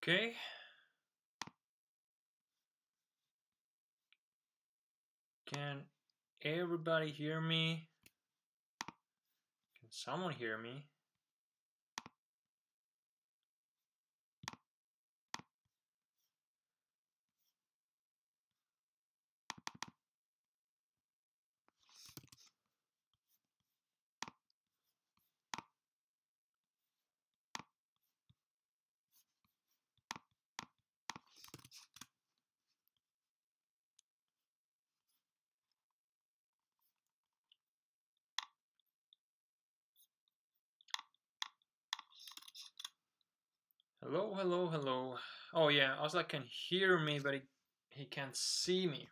Okay. Can everybody hear me? Can someone hear me? Hello, hello, hello. Oh yeah, Osla can hear me, but he can't see me.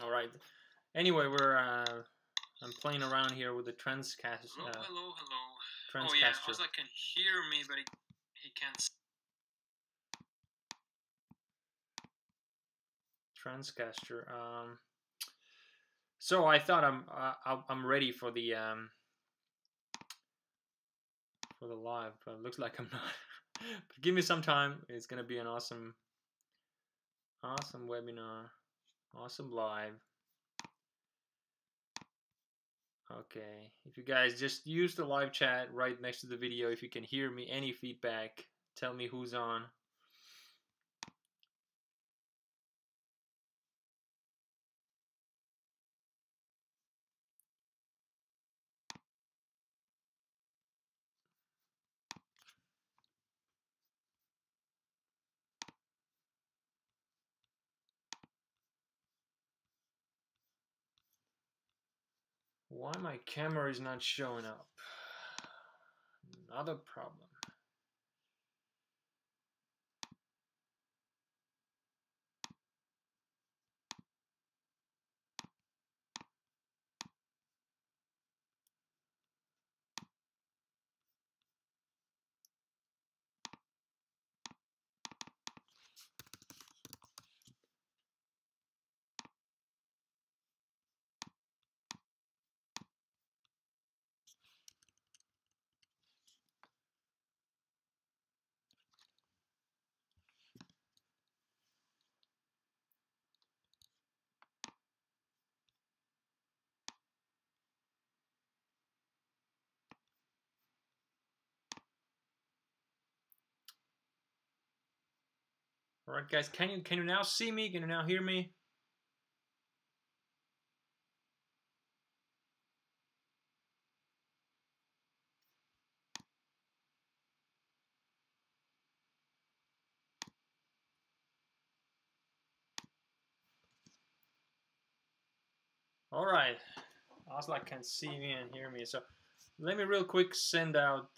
All right. Anyway, I'm playing around here with the Transcast. Hello, hello, hello. Transcaster. Oh yeah, Osla can hear me, but he can't. Transcaster. So I thought I'm ready for the live, but it looks like I'm not. But give me some time. It's gonna be an awesome webinar, awesome live. Okay, if you guys just use the live chat right next to the video, if you can hear me, any feedback, tell me who's on. Why my camera is not showing up? Another problem. All right, guys, can you now see me? Can you now hear me? All right, Osla can see me and hear me. So let me real quick send out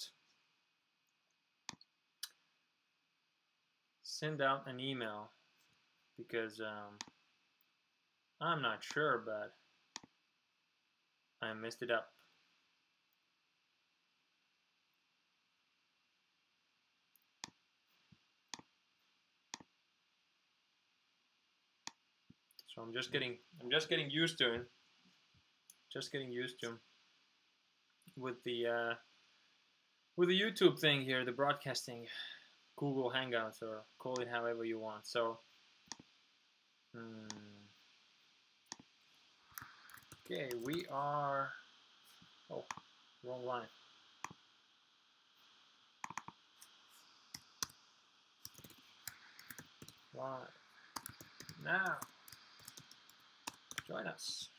an email because I'm not sure, but I messed it up. So I'm just getting used to it. Just getting used to with the YouTube thing here, the broadcasting, Google Hangouts, or call it however you want. So, okay, we are. Oh, wrong line. Live now. Join us.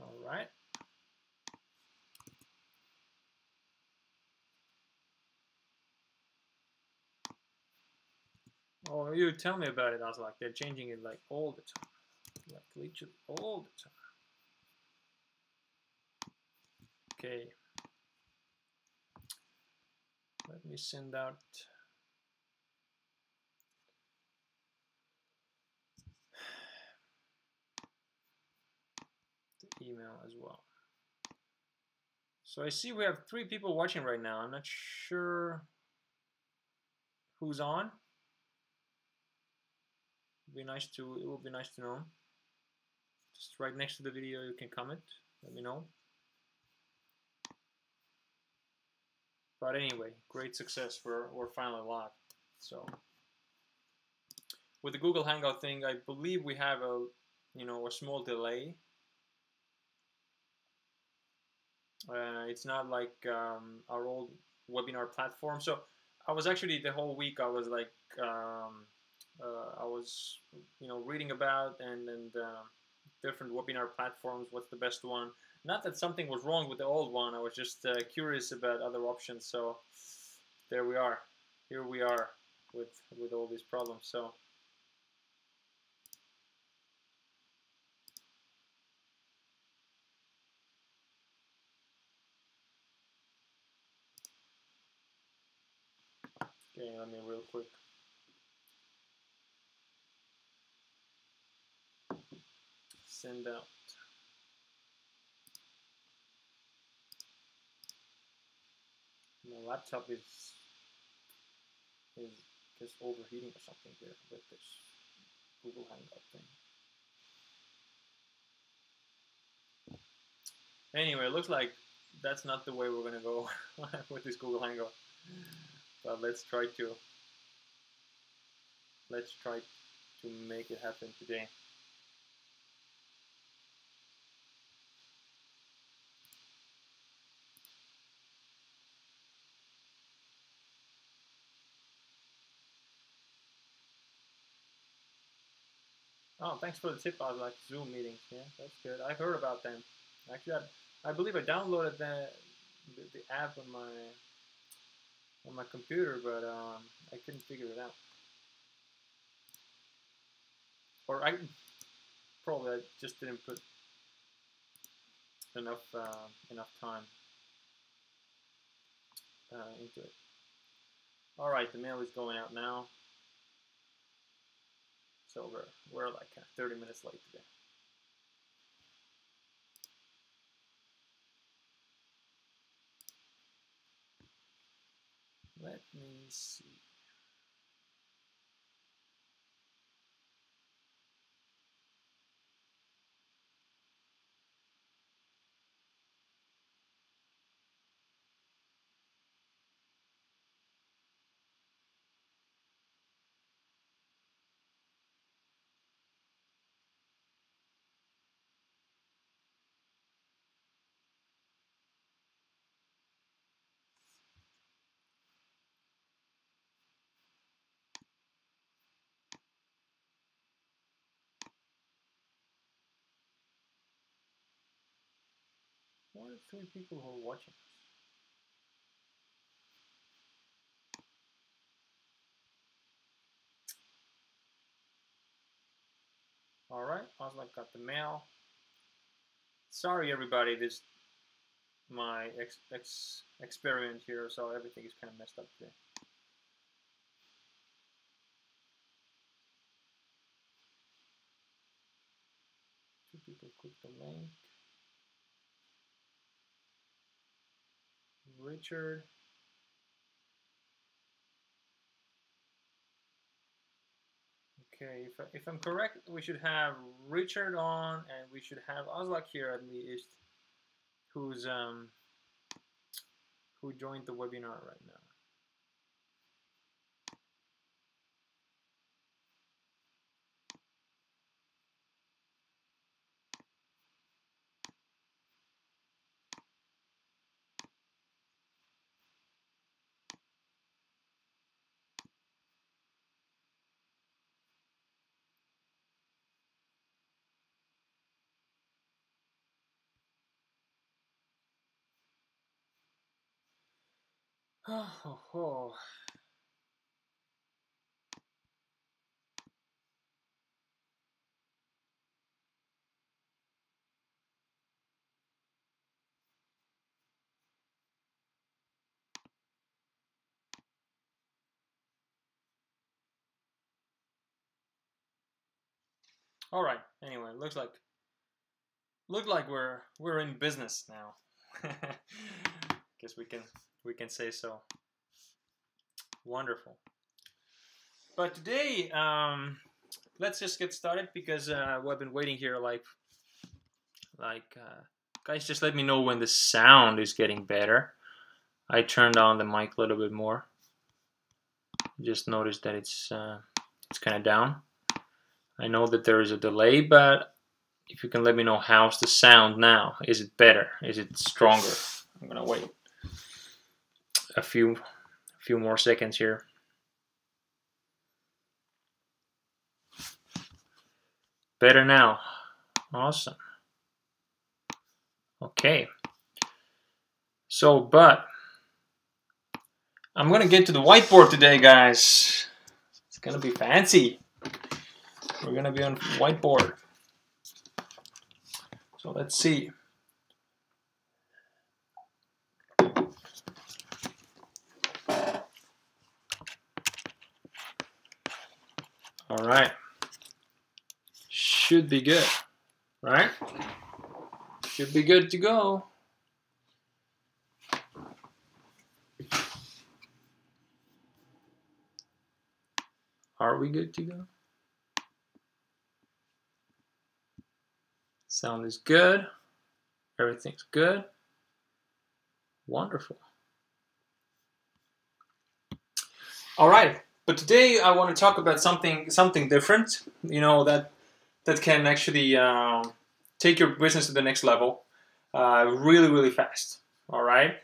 All right. Oh, you tell me about it. I was like, they're changing it like all the time, like literally all the time. Okay. Let me send out. The email as well. So I see we have 3 people watching right now. I'm not sure who's on. It will be nice to know. Just right next to the video, you can comment. Let me know. But anyway, great success. We're finally live. So with the Google Hangout thing, I believe we have a small delay. It's not like our old webinar platform. So I was actually the whole week I was like I was reading about and different webinar platforms. What's the best one? Not that something was wrong with the old one. I was just curious about other options. So there we are. Here we are with all these problems. So. Okay, let me real quick. Send out. My laptop is just overheating or something here with this Google Hangout thing. Anyway, it looks like that's not the way we're gonna go with this Google Hangout. But let's try to make it happen today. Oh, thanks for the tip about like Zoom meetings. Yeah, that's good. I heard about them. Actually, I believe I downloaded the app on my computer, but I couldn't figure it out. Or I just didn't put enough time into it. All right, the mail is going out now. So we're like 30 minutes late today. Let me see. What are 3 people who are watching us? All right, Oslak got the mail. Sorry, everybody. This my experiment here, so everything is kind of messed up today. Two people click the link. Richard. Okay, if I'm correct, we should have Richard on, and we should have Oslak here at least, who's who joined the webinar right now. Oh. All right. Anyway, looks like we're in business now. Guess we can say so. Wonderful. But today, let's just get started because we've been waiting here. Guys, just let me know when the sound is getting better. I turned on the mic a little bit more. Just noticed that it's kind of down. I know that there is a delay, but if you can let me know how's the sound now. Is it better? Is it stronger? I'm gonna wait a few more seconds here. Better now. Awesome. Okay. So, but I'm gonna get to the whiteboard today, guys. It's gonna be fancy. We're gonna be on whiteboard. So let's see. All right. Should be good, right? Should be good to go. Are we good to go? Sound is good. Everything's good. Wonderful. All right, but today I want to talk about something different. You know, that can actually take your business to the next level really fast. All right,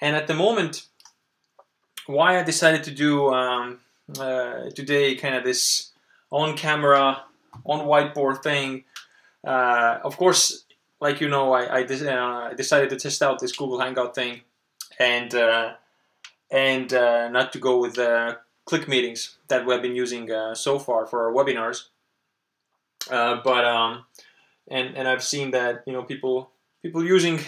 and at the moment, why I decided to do today kind of this on camera, on whiteboard thing. Of course, like you know, I decided to test out this Google Hangout thing, and not to go with click meetings that we've been using so far for our webinars. And I've seen that, you know, people using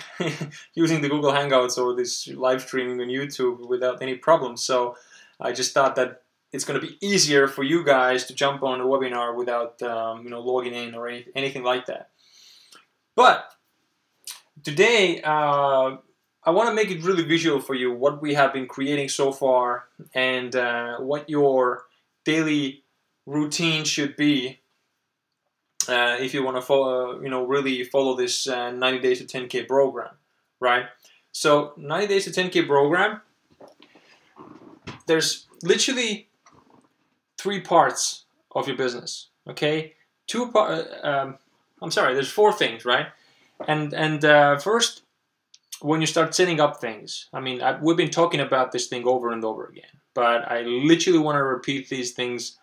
using the Google Hangouts or this live streaming on YouTube without any problems. So I just thought that it's going to be easier for you guys to jump on a webinar without you know, logging in or anything like that. But today I want to make it really visual for you, what we have been creating so far, and what your daily routine should be if you want to follow, you know, really follow this 90 days to 10K program, right? So 90 days to 10K program, there's literally 3 parts of your business, okay? There's 4 things, right? And first, when you start setting up things, I mean, we've been talking about this thing over and over again, but I literally want to repeat these things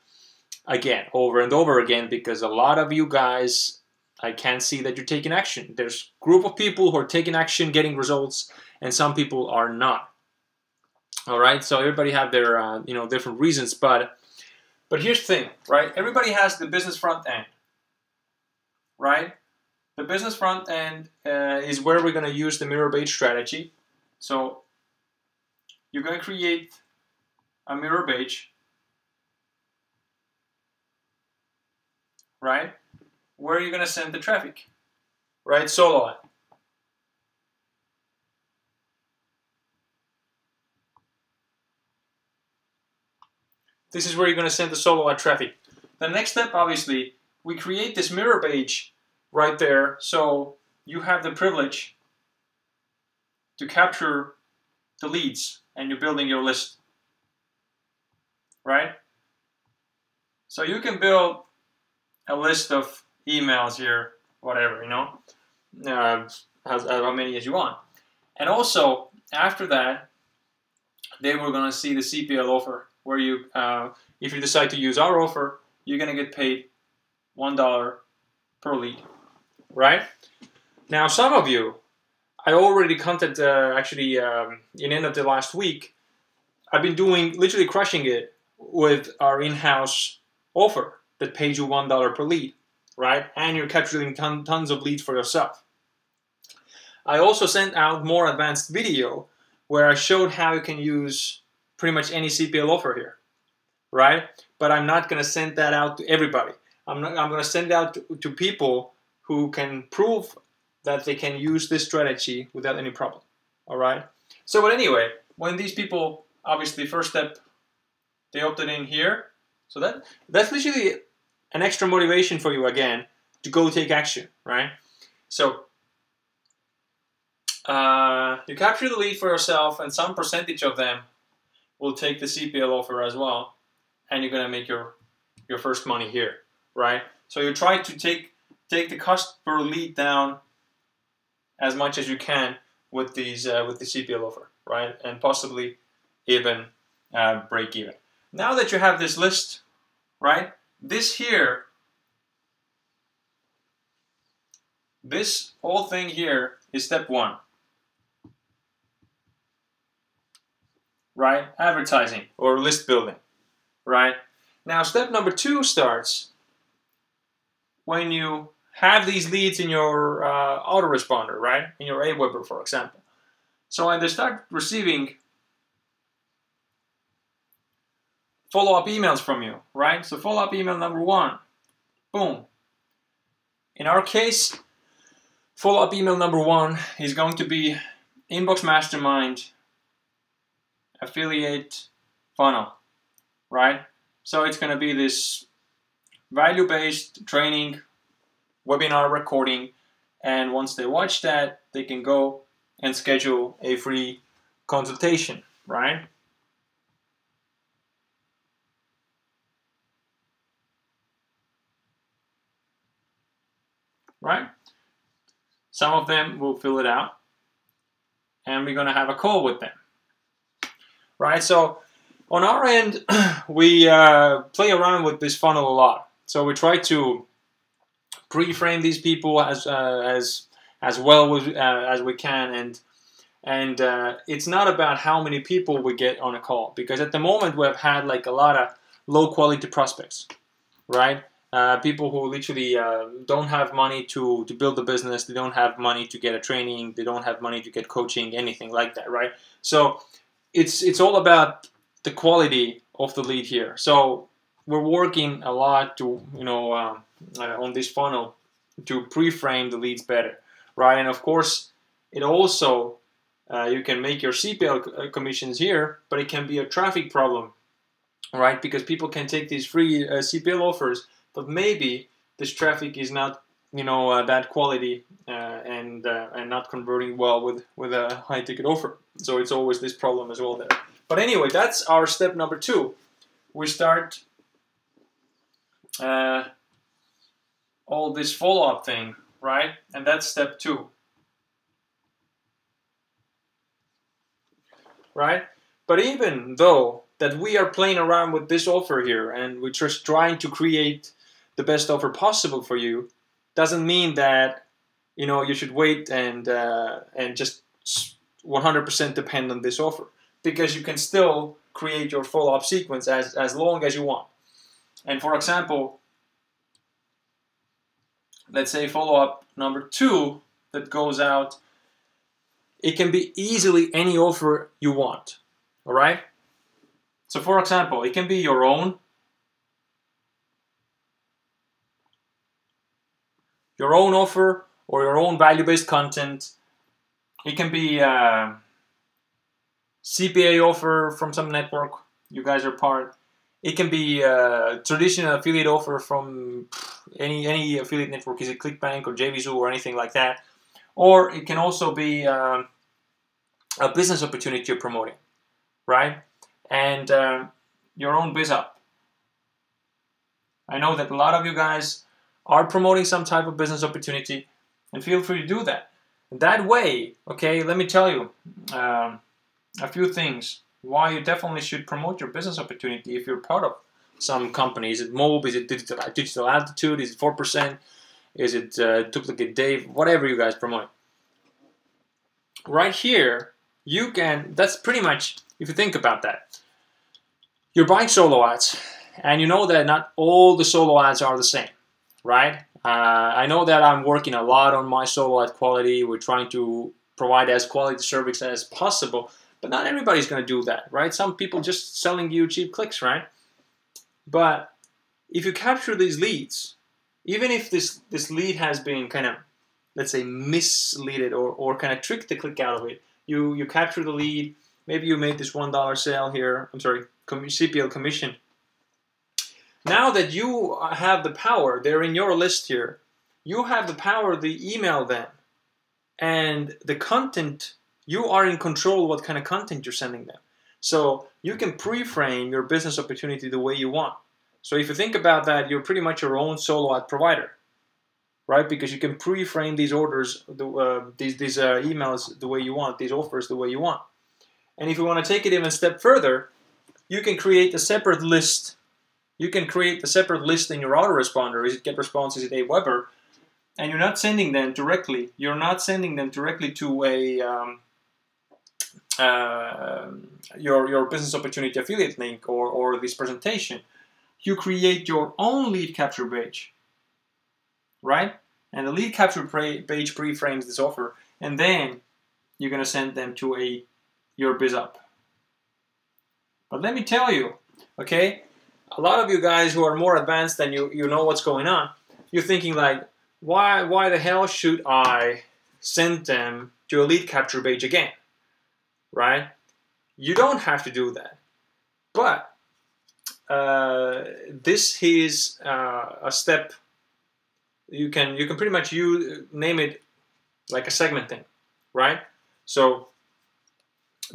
again, over and over again, because a lot of you guys, I can see that you're taking action. There's a group of people who are taking action, getting results, and some people are not. All right, so everybody have their you know, different reasons, but here's the thing, right? Everybody has the business front end, right? The business front end is where we're going to use the mirror page strategy. So you're going to create a mirror page, right? Where are you going to send the traffic, right? Solo ad. This is where you're going to send the solo ad traffic. The next step, obviously, we create this mirror page right there, so you have the privilege to capture the leads and you're building your list, right? So you can build a list of emails here, whatever, you know, how many as you want. And also, after that, then we're going to see the CPL offer, where you, if you decide to use our offer, you're going to get paid $1 per lead, right? Now, some of you, I already contacted, actually, in the end of the last week, I've been doing, literally crushing it with our in-house offer that pays you $1 per lead, right? And you're capturing tons of leads for yourself. I also sent out more advanced video where I showed how you can use pretty much any CPL offer here, right? But I'm not going to send that out to everybody. I'm going to send it out to people who can prove that they can use this strategy without any problem, all right? So, but anyway, when these people, obviously, first step, they opted in here. So that's literally an extra motivation for you again to go take action, right? So you capture the lead for yourself, and some percentage of them will take the CPL offer as well, and you're gonna make your first money here, right? So you try to take the cost per lead down as much as you can with these with the CPL offer, right? And possibly even break even. Now that you have this list, right? This here, this whole thing here is step one, right? Advertising or list building, right? Now step number 2 starts when you have these leads in your autoresponder, right? In your Aweber, for example. So when they start receiving follow-up emails from you, right? So follow-up email number 1, boom. In our case, follow-up email number 1 is going to be Inbox Mastermind affiliate funnel, right? So it's going to be this value-based training, webinar recording, and once they watch that, they can go and schedule a free consultation, right? Right? Some of them will fill it out, and we're going to have a call with them, right? So on our end, we play around with this funnel a lot. So we try to pre-frame these people as well as we can, and it's not about how many people we get on a call, because at the moment we have had like a lot of low-quality prospects, right? People who literally don't have money to build a business, they don't have money to get a training, they don't have money to get coaching, anything like that, right? So it's all about the quality of the lead here. So we're working a lot to, on this funnel to pre-frame the leads better, right? And of course, it also, you can make your CPL commissions here, but it can be a traffic problem, right? Because people can take these free CPL offers, but maybe this traffic is not, that quality and not converting well with a high ticket offer. So it's always this problem as well there. But anyway, that's our step number 2. We start all this follow-up thing, right? And that's step 2, right? But even though that we are playing around with this offer here and we're just trying to create the best offer possible for you, doesn't mean that you should wait and just 100% depend on this offer, because you can still create your follow-up sequence as long as you want. And for example, let's say follow-up number 2 that goes out, it can be easily any offer you want, all right? So for example, it can be your own offer or your own value-based content. It can be a CPA offer from some network you guys are part. It can be a traditional affiliate offer from any affiliate network. Is it ClickBank or JVZoo or anything like that? Or it can also be a business opportunity you're promoting, right? And your own BizUp. I know that a lot of you guys are promoting some type of business opportunity, and feel free to do that. That way, okay, let me tell you a few things why you definitely should promote your business opportunity if you're part of some company. Is it Mob? Is it Digital Altitude? Is it 4%? Is it Duplicate Dave? Whatever you guys promote. Right here, you can, that's pretty much, if you think about that, you're buying solo ads, and you know that not all the solo ads are the same, right? I know that I'm working a lot on my solo ad quality. We're trying to provide as quality service as possible, but not everybody's going to do that, right? Some people just selling you cheap clicks, right? But if you capture these leads, even if this lead has been kind of, let's say, misleaded or kind of tricked the click out of it, you capture the lead, maybe you made this $1 sale here, I'm sorry, CPL commission, now that you have the power, they're in your list here, you have the power to email them. And the content, you are in control of what kind of content you're sending them. So you can pre-frame your business opportunity the way you want. So if you think about that, you're pretty much your own solo ad provider, right? Because you can pre-frame these orders, these emails the way you want, these offers the way you want. And if you want to take it even a step further, you can create a separate list. You can create a separate list in your autoresponder. Is it GetResponse? Is it Aweber? And you're not sending them directly. You're not sending them directly to a your business opportunity affiliate link or this presentation. You create your own lead capture page, right? And the lead capture page pre-frames this offer, and then you're gonna send them to your BizUp. But let me tell you, okay, a lot of you guys who are more advanced than you know what's going on. You're thinking like, why the hell should I send them to a lead capture page again, right? You don't have to do that, but this is a step. You can pretty much name it like a segmenting, right? So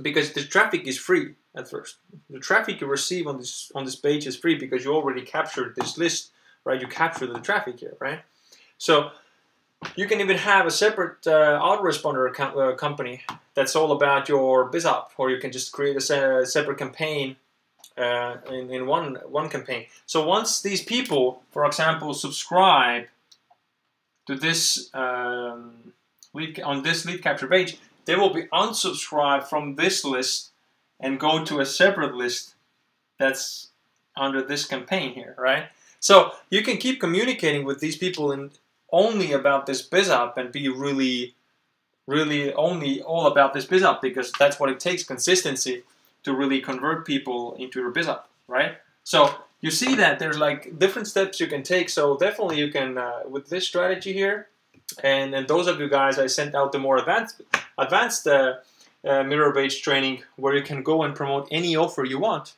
because the traffic is free at first, the traffic you receive on this page is free because you already captured this list, right? You captured the traffic here, right? So you can even have a separate autoresponder company that's all about your BizUp, or you can just create a separate campaign in one campaign. So once these people, for example, subscribe to this lead capture page, they will be unsubscribed from this list and go to a separate list that's under this campaign here, right? So you can keep communicating with these people in only about this BizUp and be really only all about this BizUp, because that's what it takes, consistency, to really convert people into your BizUp, right? So you see that there's like different steps you can take. So definitely you can, with this strategy here, and those of you guys, I sent out the more advanced mirror page training where you can go and promote any offer you want.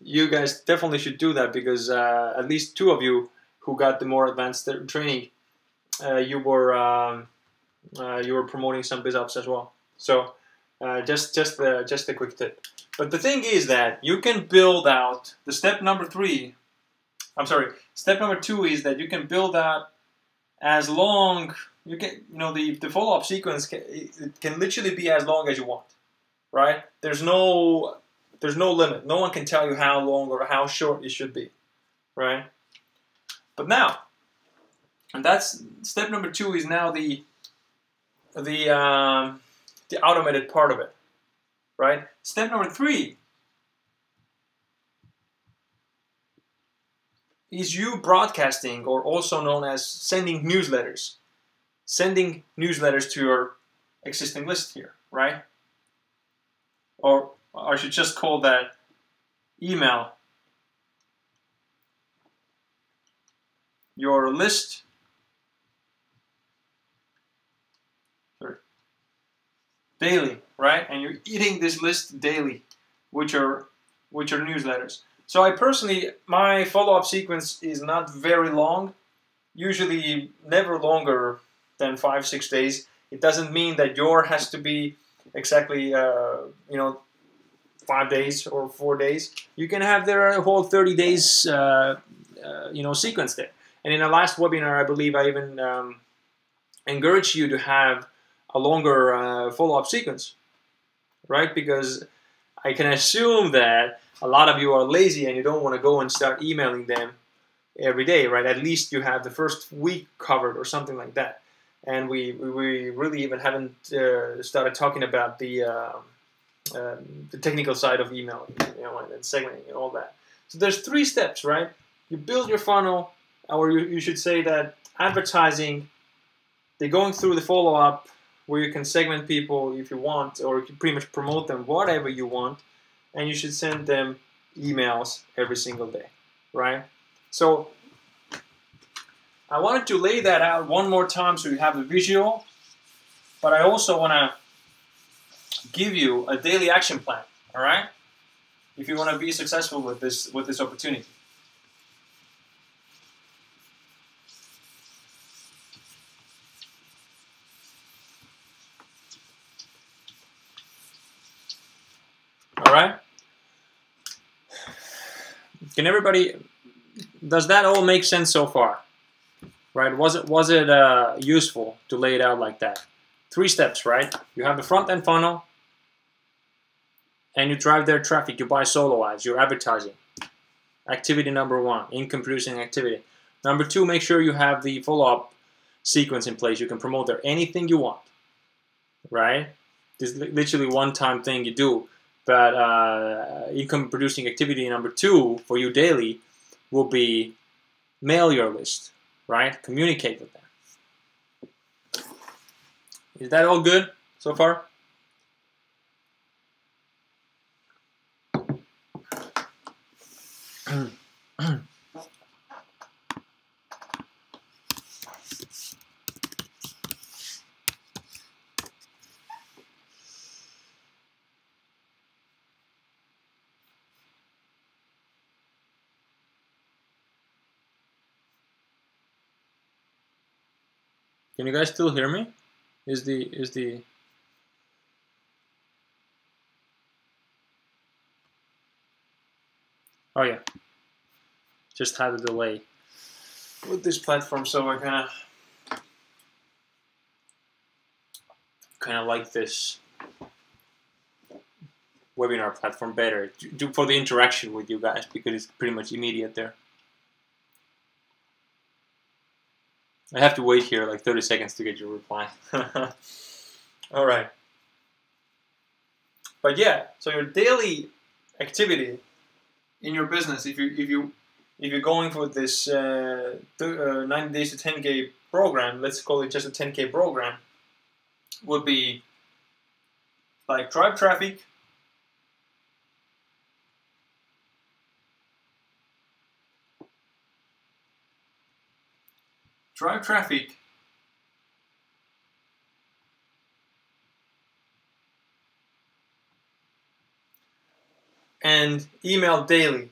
You guys definitely should do that, because at least 2 of you who got the more advanced training, you were promoting some BizUps as well. So just a quick tip. But the thing is that you can build out the step number 2 is that you can build out as long the follow-up sequence can literally be as long as you want, right? There's no limit. No one can tell you how long or how short it should be, right? But now, and that's step number 2 is now the automated part of it, right? Step number 3 is you broadcasting, or also known as sending newsletters. Sending newsletters to your existing list here, right? Or I should just call that email your list daily, right? And you're eating this list daily with your newsletters. So I personally, my follow-up sequence is not very long, usually never longer than 5-6 days. It doesn't mean that yours has to be exactly 5 days or 4 days. You can have their whole 30 days sequence there. And in the last webinar, I believe I even encouraged you to have a longer follow-up sequence, right? Because I can assume that a lot of you are lazy and you don't want to go and start emailing them every day, right? At least you have the first week covered or something like that. And we really even haven't started talking about the technical side of emailing, and segmenting and all that. So there's 3 steps, right? You build your funnel, or you should say that advertising, they're going through the follow-up where you can segment people if you want, or you can pretty much promote them whatever you want, and you should send them emails every single day, right? So I wanted to lay that out one more time so you have the visual, but I also want to give you a daily action plan, all right? if you want to be successful with this opportunity. All right. Can everybody? Does that all make sense so far? Right? Was it useful to lay it out like that? 3 steps, right? You have the front end funnel, and you drive their traffic. You buy solo ads. You're advertising. Activity number 1, income producing activity. Number 2, make sure you have the follow-up sequence in place. You can promote there anything you want, right? This is literally one-time thing you do. But income producing activity number 2 for you daily will be mail your list, right? Communicate with them. Is that all good so far? Can you guys still hear me? Is the oh yeah, just had a delay with this platform, so I kind of like this webinar platform better for the interaction with you guys, because it's pretty much immediate there. I have to wait here like 30 seconds to get your reply. All right. But yeah, so your daily activity in your business, if you're going for this 90 days to 10K program, let's call it just a 10K program, would be like drive traffic, and email daily,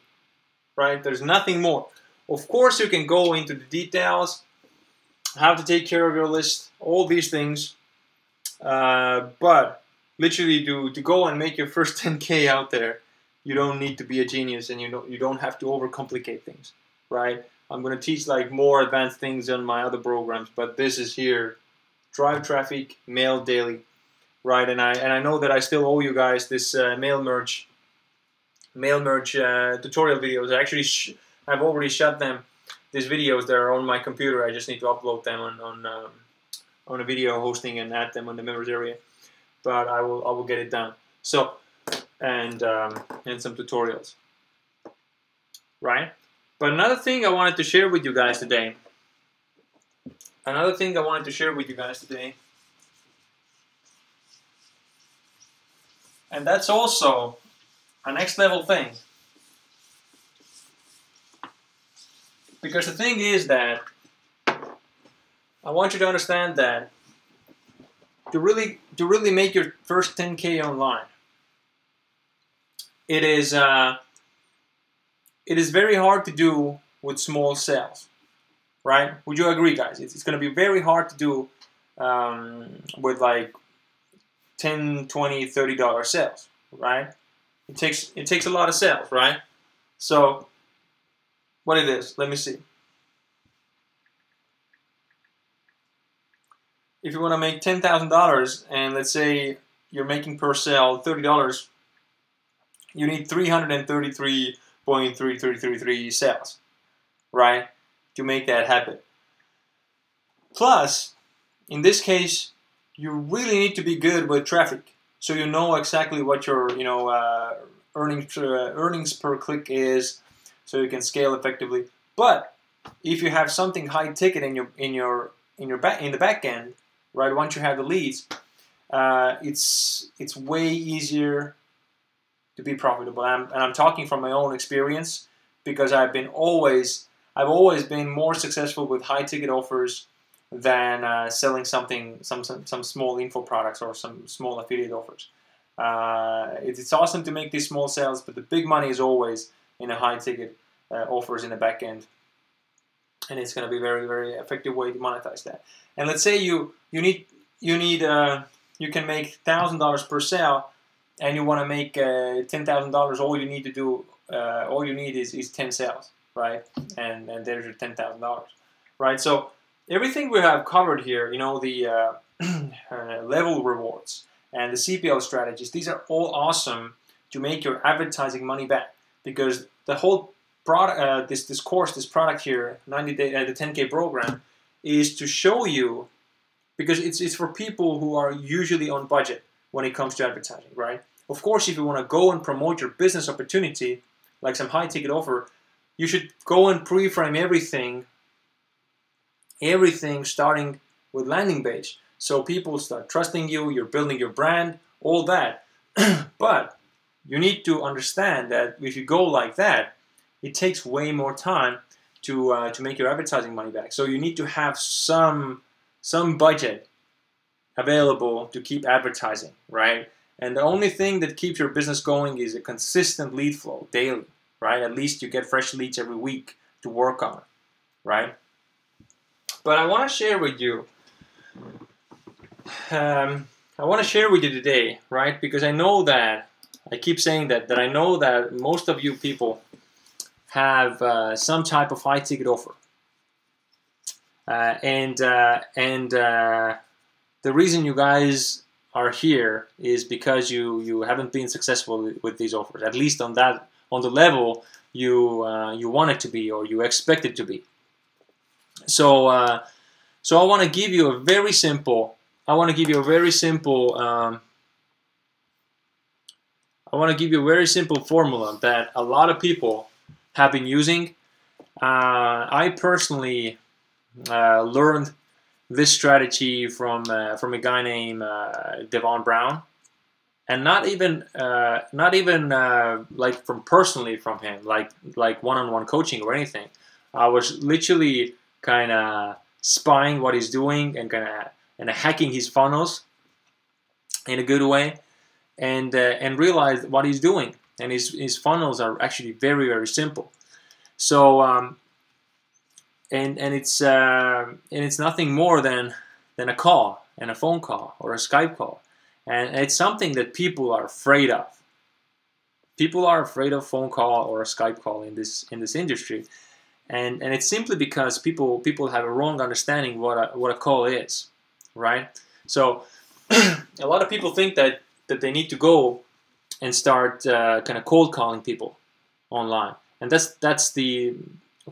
right? There's nothing more. Of course, you can go into the details, how to take care of your list, all these things, but literally to go and make your first 10K out there, you don't need to be a genius, and you don't have to overcomplicate things, right? I'm going to teach like more advanced things on my other programs, but this is here. Drive traffic, mail daily, right? And I know that I still owe you guys this mail merge tutorial videos. I've already shot them. These videos, they're on my computer. I just need to upload them on a video hosting and add them on the members area. But I will get it done. So and some tutorials, right? But another thing I wanted to share with you guys today. And that's also a next level thing. Because the thing is that I want you to understand that to really make your first 10K online, it is very hard to do with small sales, right? Would you agree, guys? It's going to be very hard to do with like $10, $20, $30 sales, right? It takes a lot of sales, right? So what it is, let me see. If you want to make $10,000, and let's say you're making per sale $30, you need 333.3333 sales, right, to make that happen. Plus, in this case, you really need to be good with traffic, so you know exactly what your earnings per click is, so you can scale effectively. But if you have something high ticket in the back end, right? Once you have the leads, it's way easier to be profitable. And I'm talking from my own experience, because I've always been more successful with high ticket offers than selling some small info products or some small affiliate offers. It's awesome to make these small sales, but the big money is always in a high ticket offers in the back end, and it's going to be a very, very effective way to monetize that. And let's say you can make $1,000 per sale, and you want to make $10,000. All you need to do, all you need is 10 sales, right? And there's your $10,000, right? So everything we have covered here, you know, the level rewards and the CPL strategies, these are all awesome to make your advertising money back, because the whole product, this course, this product here, 90-day, the 10K program, is to show you, because it's for people who are usually on budget when it comes to advertising, right? Of course, if you want to go and promote your business opportunity, like some high ticket offer, you should go and pre-frame everything starting with landing page. So people start trusting you, you're building your brand, all that. But you need to understand that if you go like that, it takes way more time to make your advertising money back. So you need to have some budget available to keep advertising, right? And the only thing that keeps your business going is a consistent lead flow daily, right? At least you get fresh leads every week to work on, right? But I want to share with you, today, right? Because I know that, I keep saying that I know that most of you people have some type of high ticket offer. The reason you guys are here is because you haven't been successful with these offers, at least on the level you want it to be, or you expect it to be. So I want to give you a very simple formula that a lot of people have been using. I personally learned this strategy from a guy named Devon Brown, and not even like personally from him, like one-on-one coaching or anything. I was literally kind of spying what he's doing and kind of hacking his funnels in a good way, and realized what he's doing. And his funnels are actually very, very simple. So and it's nothing more than a call, and a phone call or a Skype call, and it's something that people are afraid of. People are afraid of phone call or a Skype call in this industry, and it's simply because people have a wrong understanding what a call is, right? So a lot of people think that they need to go and start kind of cold calling people online, and that's the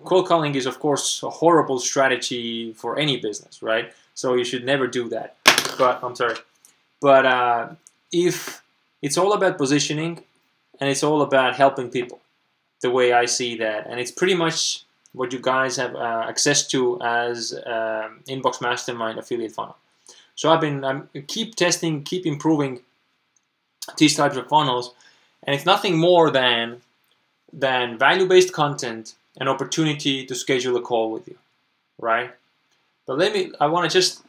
cold calling is, of course, a horrible strategy for any business, right? So you should never do that. But if it's all about positioning, and it's all about helping people, the way I see that, and it's pretty much what you guys have access to as Inbox Mastermind affiliate funnel. So I keep testing, keep improving these types of funnels, and it's nothing more than value-based content, an opportunity to schedule a call with you, right? But I want to just,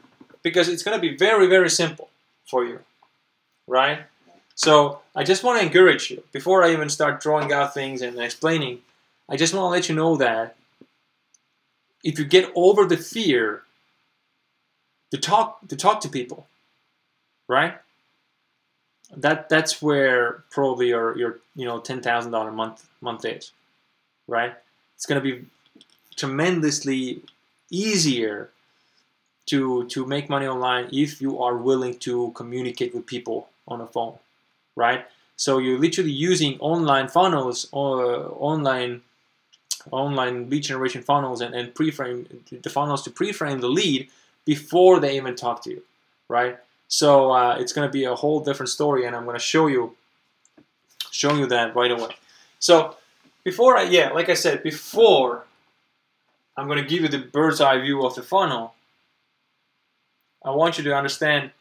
because it's going to be very, very simple for you, right? So I just want to encourage you, before I even start drawing out things and explaining, I just want to let you know that if you get over the fear to talk to people, right? That's where probably your $10,000 month is, right? It's going to be tremendously easier to make money online if you are willing to communicate with people on a phone, right? So you're literally using online funnels or online lead generation funnels and pre-frame the funnels to pre-frame the lead before they even talk to you, right? So it's going to be a whole different story, and I'm going to show you that right away. So before I'm going to give you the bird's eye view of the funnel, I want you to understand.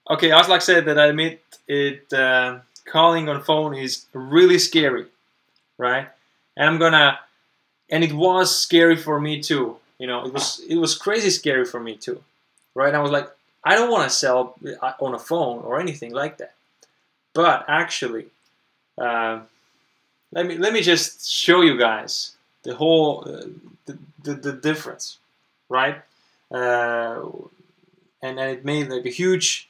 Okay, Aslak said that I admit it. Calling on phone is really scary, right? And it was scary for me too. You know, it was crazy scary for me too, right? I was like, I don't want to sell on a phone or anything like that. But actually, let me just show you guys the whole the difference, right? And it made like a huge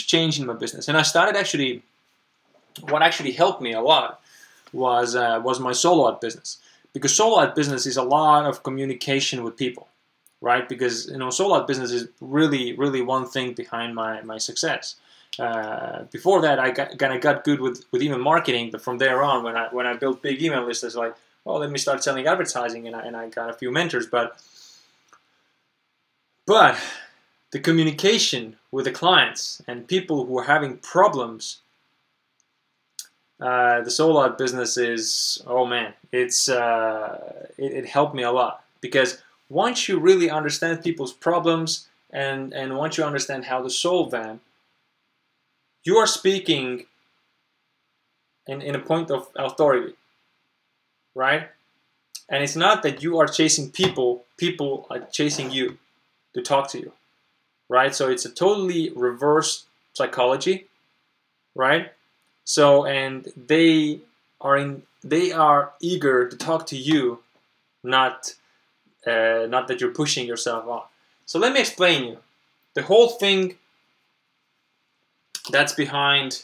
change in my business. And I started actually, what actually helped me a lot was my solo art business, because solo art business is a lot of communication with people, right? Because solo art business is really one thing behind my success. Before that, I got good with email marketing, but from there on, when I built big email lists, it's like, well, let me start selling advertising, and I got a few mentors, but the communication with the clients and people who are having problems, the solo art business is, oh man, it helped me a lot, because once you really understand people's problems and once you understand how to solve them, you are speaking in a point of authority, right? And it's not that you are chasing people are chasing you to talk to you, right? So it's a totally reverse psychology, right? So, and they are eager to talk to you, not that you're pushing yourself on. So let me explain you the whole thing that's behind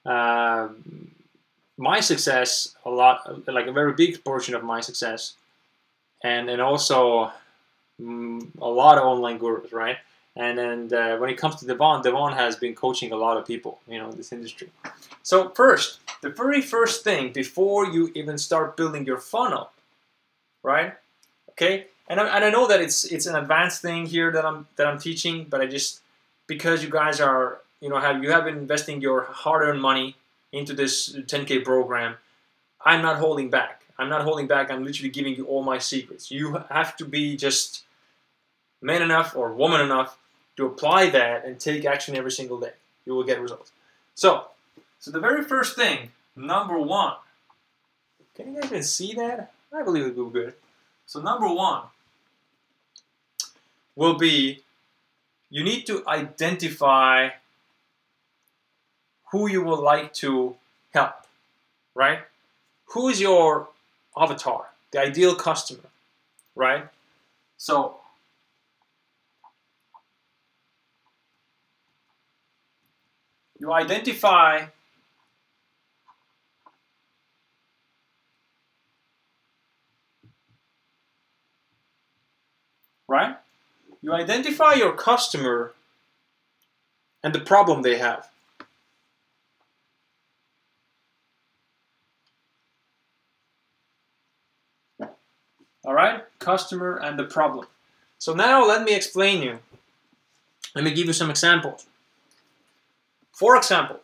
my success, a lot, like a very big portion of my success, and also a lot of online gurus, right? And when it comes to Devon has been coaching a lot of people, in this industry. So first, the very first thing before you even start building your funnel, right? Okay, and I know that it's an advanced thing here that I'm teaching, but I just, because you guys are you have been investing your hard-earned money into this 10K program, I'm not holding back. I'm literally giving you all my secrets. You have to be just man enough or woman enough to apply that and take action every single day. You will get results. So the very first thing, number one. Can you guys even see that? I believe it will be good. So number one will be, you need to identify who you would like to help, right? Who is your avatar, the ideal customer, right? So you identify right? You identify your customer and the problem they have. All right, customer and the problem. So now let me explain you. Let me give you some examples. For example,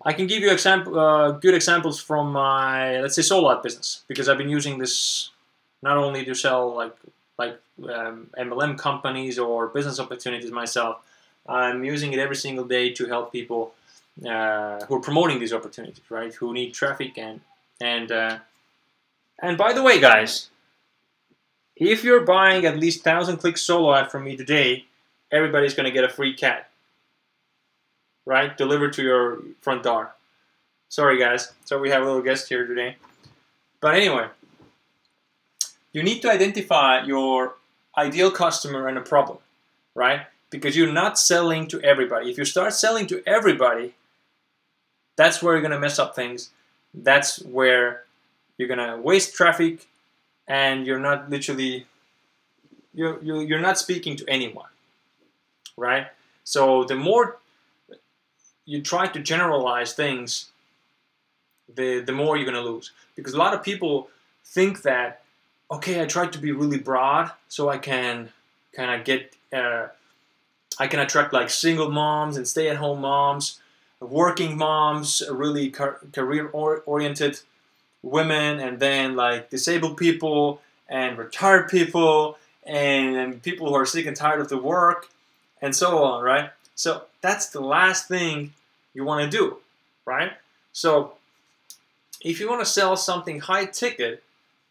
I can give you good examples from my, let's say, solo art business, because I've been using this not only to sell like MLM companies or business opportunities myself. I'm using it every single day to help people who are promoting these opportunities, right? Who need traffic and by the way, guys, if you're buying at least 1,000 clicks solo ad from me today, everybody's going to get a free cat, right? Delivered to your front door. Sorry, guys. So we have a little guest here today. But anyway, you need to identify your ideal customer and a problem, right? Because you're not selling to everybody. If you start selling to everybody, that's where you're going to mess up things. That's where you're going to waste traffic, and you're not literally, you're not speaking to anyone, right? So the more you try to generalize things, the more you're going to lose. Because a lot of people think that, okay, I tried to be really broad so I can kind of get, I can attract like single moms and stay-at-home moms, working moms, really career-oriented women, and then like disabled people and retired people and people who are sick and tired of the work and so on, right? So that's the last thing you want to do, right? So if you want to sell something high ticket,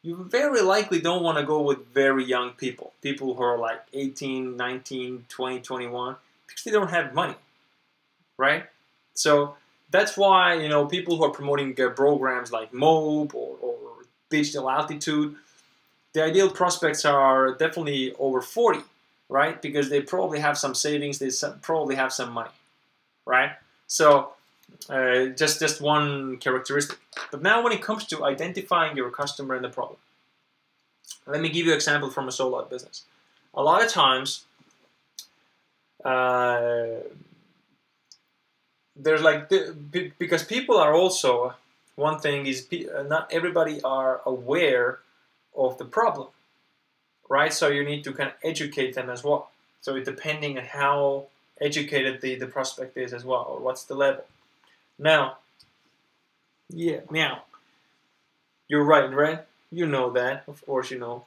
you very likely don't want to go with very young people, people who are like 18, 19, 20, 21, because they don't have money, right? So that's why, you know, people who are promoting programs like Mob or Digital Altitude, the ideal prospects are definitely over 40, right? Because they probably have some savings, they probably have some money, right? So just one characteristic. But now when it comes to identifying your customer and the problem, let me give you an example from a solo business. A lot of times, there's like, because people are also, one thing is not everybody are aware of the problem, right? So you need to kind of educate them as well. So it depending on how educated the prospect is as well, or what's the level. Now, you're right? You know that, of course you know.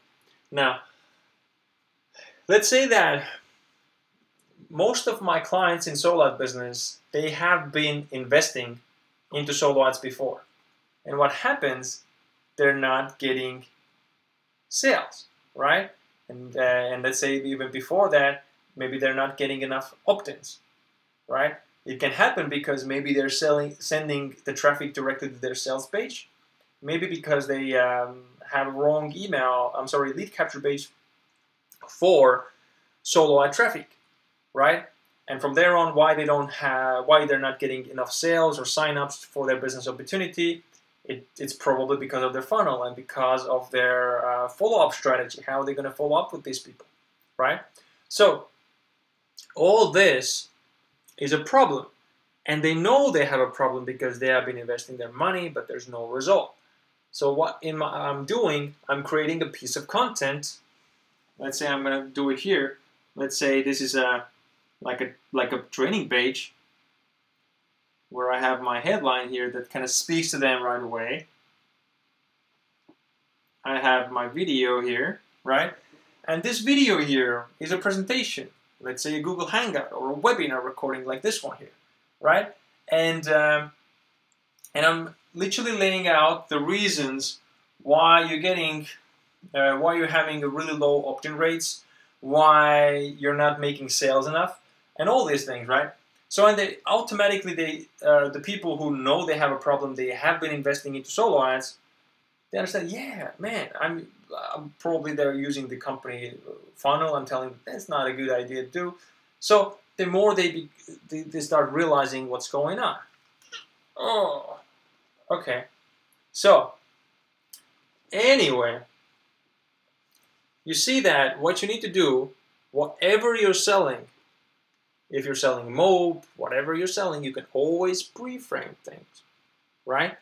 Now, let's say that most of my clients in solo ad business, they have been investing into solo ads before. And what happens, they're not getting sales, right? And let's say even before that, maybe they're not getting enough opt-ins, right? It can happen because maybe they're sending the traffic directly to their sales page. Maybe because they have a wrong lead capture page for solo ad traffic, right? And from there on, why they're not getting enough sales or signups for their business opportunity, it's probably because of their funnel and because of their follow-up strategy. How are they going to follow up with these people, right? So all this is a problem, and they know they have a problem because they have been investing their money, but there's no result. So what I'm doing, I'm creating a piece of content. Let's say I'm going to do it here. Let's say this is like a training page where I have my headline here that kind of speaks to them right away. I have my video here, right? And this video here is a presentation. Let's say a Google Hangout or a webinar recording like this one here, right? And I'm literally laying out the reasons why why you're having a really low opt-in rates, why you're not making sales enough, and all these things, right? So, and they automatically, the people who know they have a problem, they have been investing into solo ads, they understand, yeah, man, I'm probably they're using the company funnel. I'm telling them that's not a good idea to do. So the more they start realizing what's going on. Oh, okay. So anyway, you see that what you need to do, whatever you're selling, if you're selling Mob, whatever you're selling, you can always pre-frame things, right?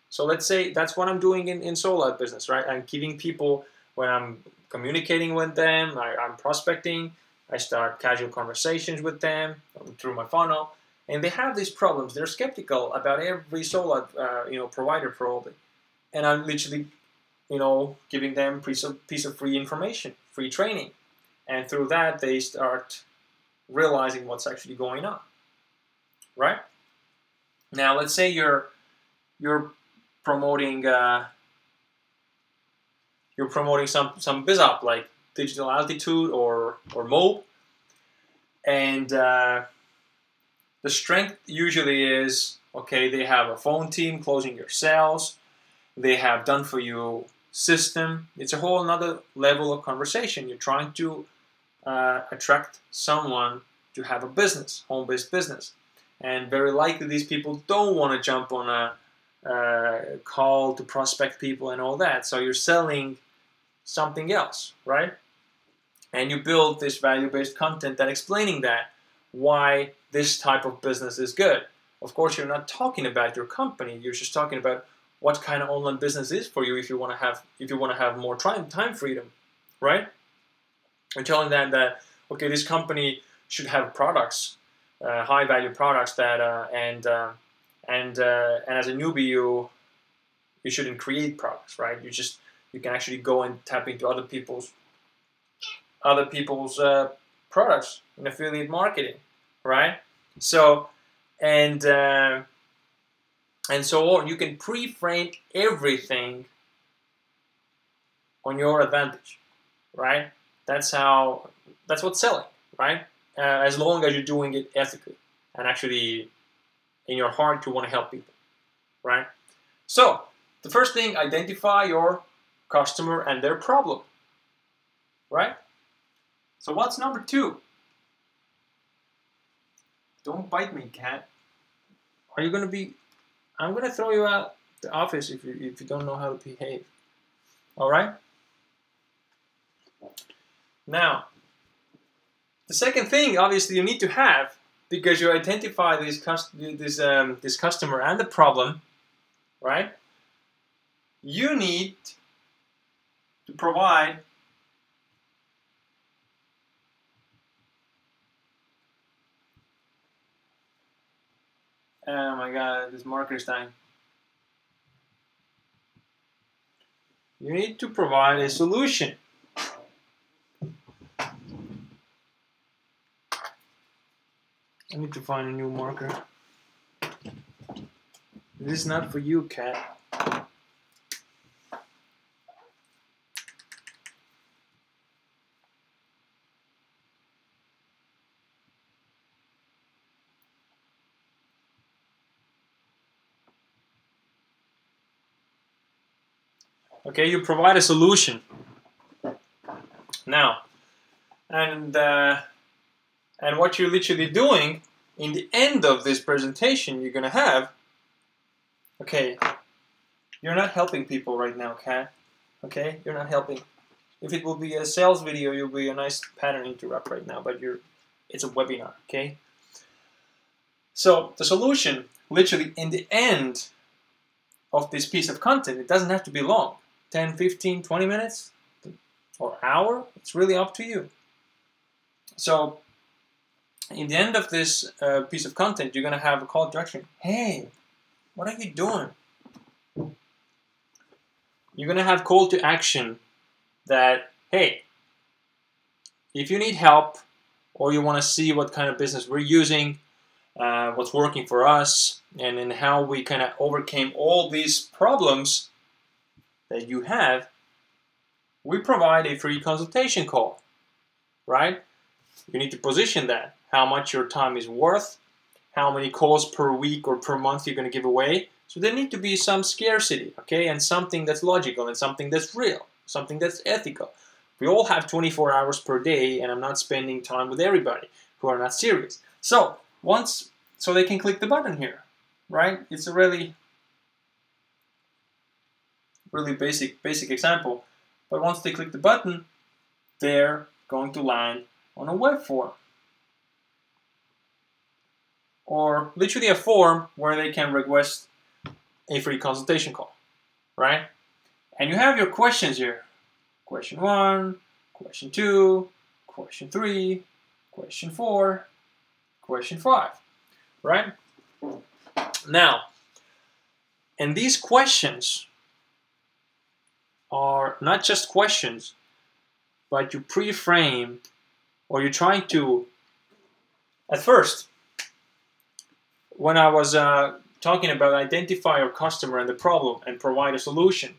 So let's say that's what I'm doing in solo ad business, right? I'm giving people, when I'm communicating with them, I'm prospecting, I start casual conversations with them through my funnel, and they have these problems. They're skeptical about every solo ad, provider probably, and I'm literally, giving them piece of free information, free training, and through that they start realizing what's actually going on, right? Now let's say you're promoting some BizOp like Digital Altitude or Mob, and the strength usually is, okay, they have a phone team closing your sales, they have done for you system. It's a whole another level of conversation. You're trying to attract someone to have a business, home-based business, and very likely these people don't want to jump on a call to prospect people and all that. So you're selling something else, right? And you build this value-based content that explaining that why this type of business is good. Of course, you're not talking about your company. You're just talking about what kind of online business is for you if you want to have more time freedom, right? You're telling them that, okay, this company should have products, high value products that and as a newbie you shouldn't create products, right? You can actually go and tap into other people's products in affiliate marketing, right? So and so on. You can pre-frame everything on your advantage, right? That's what's selling, right? As long as you're doing it ethically and actually in your heart you want to help people, right? So the first thing, identify your customer and their problem, right? So what's number 2? Don't bite me, cat. Are you gonna be? I'm gonna throw you out the office if you don't know how to behave. All right. Now, the second thing, obviously, you need to have, because you identify this customer and the problem, right? You need to provide oh my god, this marker's dying. You need to provide a solution. I need to find a new marker. This is not for you, cat. Okay, you provide a solution. Now, and what you're literally doing in the end of this presentation, you're gonna have. Okay, you're not helping people right now, Kat. Okay, you're not helping. If it will be a sales video, you'll be a nice pattern interrupt right now, but it's a webinar, okay? So the solution, literally in the end of this piece of content, it doesn't have to be long, 10, 15, 20 minutes, or hour, it's really up to you. So in the end of this piece of content, you're gonna have a call to action. Hey, what are you doing? You're gonna have call to action that, hey, if you need help or you want to see what kind of business we're using, what's working for us, and then how we kind of overcame all these problems that you have, we provide a free consultation call, right? You need to position that, how much your time is worth, how many calls per week or per month you're going to give away. So there need to be some scarcity, okay, and something that's logical and something that's real, something that's ethical. We all have 24 hours per day, and I'm not spending time with everybody who are not serious. So so they can click the button here, right? It's a really basic example. But once they click the button, they're going to land on a web form, or literally a form where they can request a free consultation call, right? And you have your questions here. Question 1, question 2, question 3, question 4, question 5, right? Now, and these questions are not just questions, but you pre-frame, or you're trying to, at first, when I was talking about identify your customer and the problem and provide a solution,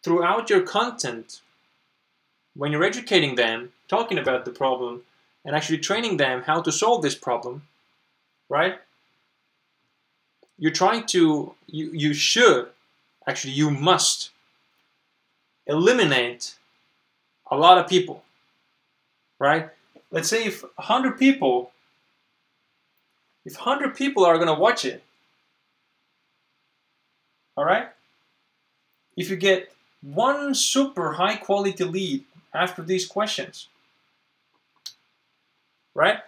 throughout your content, when you're educating them, talking about the problem, and actually training them how to solve this problem, right? You're trying to, you should, actually you must eliminate a lot of people, right? Let's say if 100 people are going to watch it, all right? If you get one super high quality lead after these questions, right?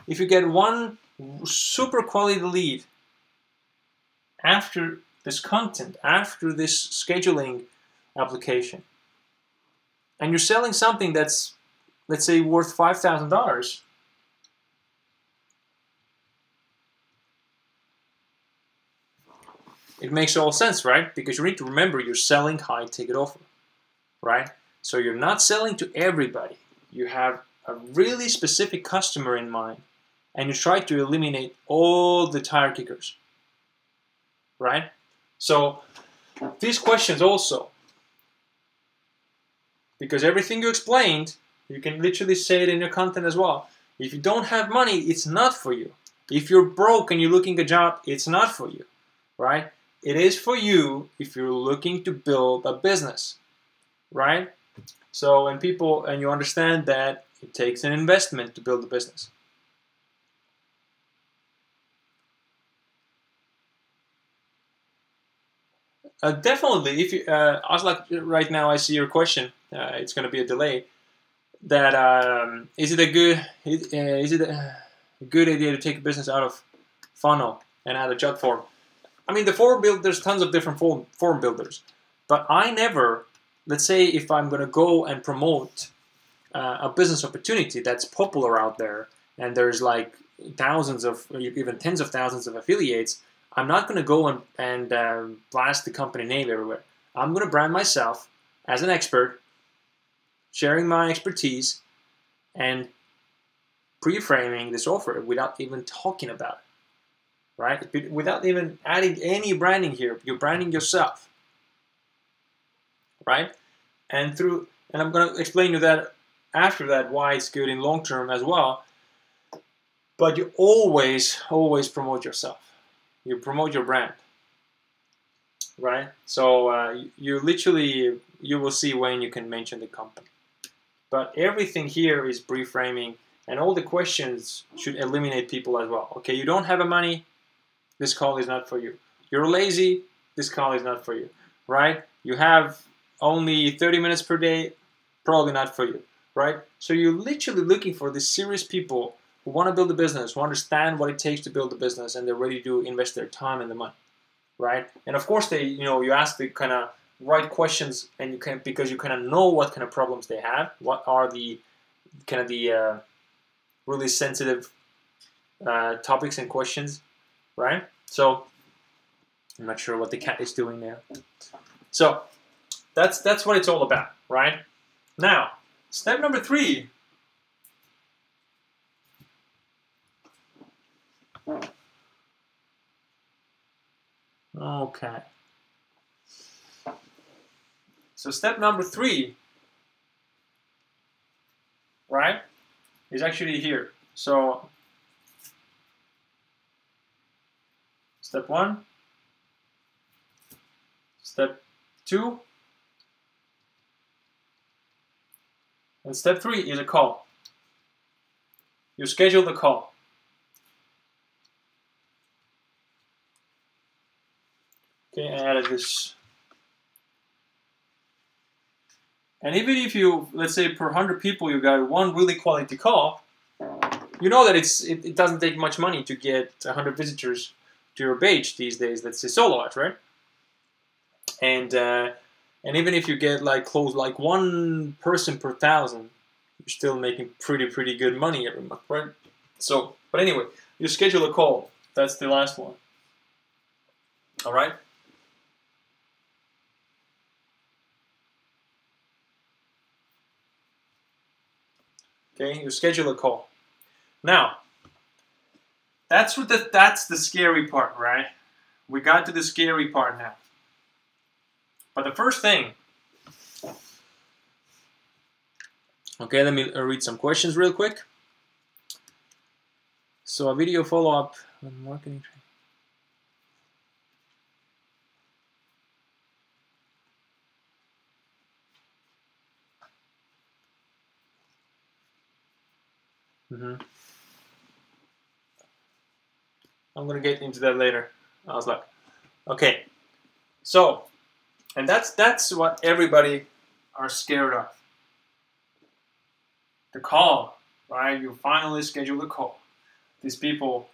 If you get one super quality lead after this content, after this scheduling application, and you're selling something that's, let's say, worth $5,000, it makes all sense, right? Because you need to remember you're selling high ticket offer, right? So you're not selling to everybody. You have a really specific customer in mind, and you try to eliminate all the tire kickers, right? So these questions also, Because everything you explained, you can literally say it in your content as well. If you don't have money, it's not for you. If you're broke and you're looking a job, it's not for you, right? It is for you if you're looking to build a business, right? So, and you understand that it takes an investment to build a business. Definitely, if you, Aslak, right now I see your question. It's going to be a delay. That is it a good idea to take a business out of funnel and add a chat form? I mean, there's tons of different form builders, but I never. Let's say if I'm going to go and promote a business opportunity that's popular out there, and there's like thousands of, even tens of thousands of affiliates, I'm not going to go and blast the company name everywhere. I'm going to brand myself as an expert, sharing my expertise, and pre-framing this offer without even talking about it, right? Without even adding any branding here. You're branding yourself, right? And I'm going to explain you that after that why it's good in long term as well. But you always promote yourself. You promote your brand, right? So you will see when you can mention the company. But everything here is pre-framing, and all the questions should eliminate people as well. Okay, you don't have the money, this call is not for you. You're lazy, this call is not for you, right? You have only 30 minutes per day, probably not for you, right? So you're literally looking for these serious people who want to build a business, who understand what it takes to build a business, and they're ready to invest their time and the money, right? And of course, you ask the kind of right questions, and because you kind of know what kind of problems they have, what are the kind of the really sensitive topics and questions, right? So I'm not sure what the cat is doing there. So that's what it's all about, right? Now, step number 3. Okay. So step number 3, right, is actually here. So step 1, step 2, and step 3 is a call. You schedule the call. Okay, I added this. And even if you, let's say per 100 people, you got one really quality call, you know that it doesn't take much money to get 100 visitors to your page these days. Let's say solo ads, right? And even if you get close one person per 1,000, you're still making pretty good money every month, right? So, but anyway, you schedule a call. That's the last one. All right. Okay, you schedule a call. Now, that's the scary part, right? We got to the scary part now. But the first thing, okay, let me read some questions real quick. So a video follow-up on marketing. I'm gonna get into that later. I was like, okay, so, and that's what everybody are scared of. The call, right? You finally schedule the call. These people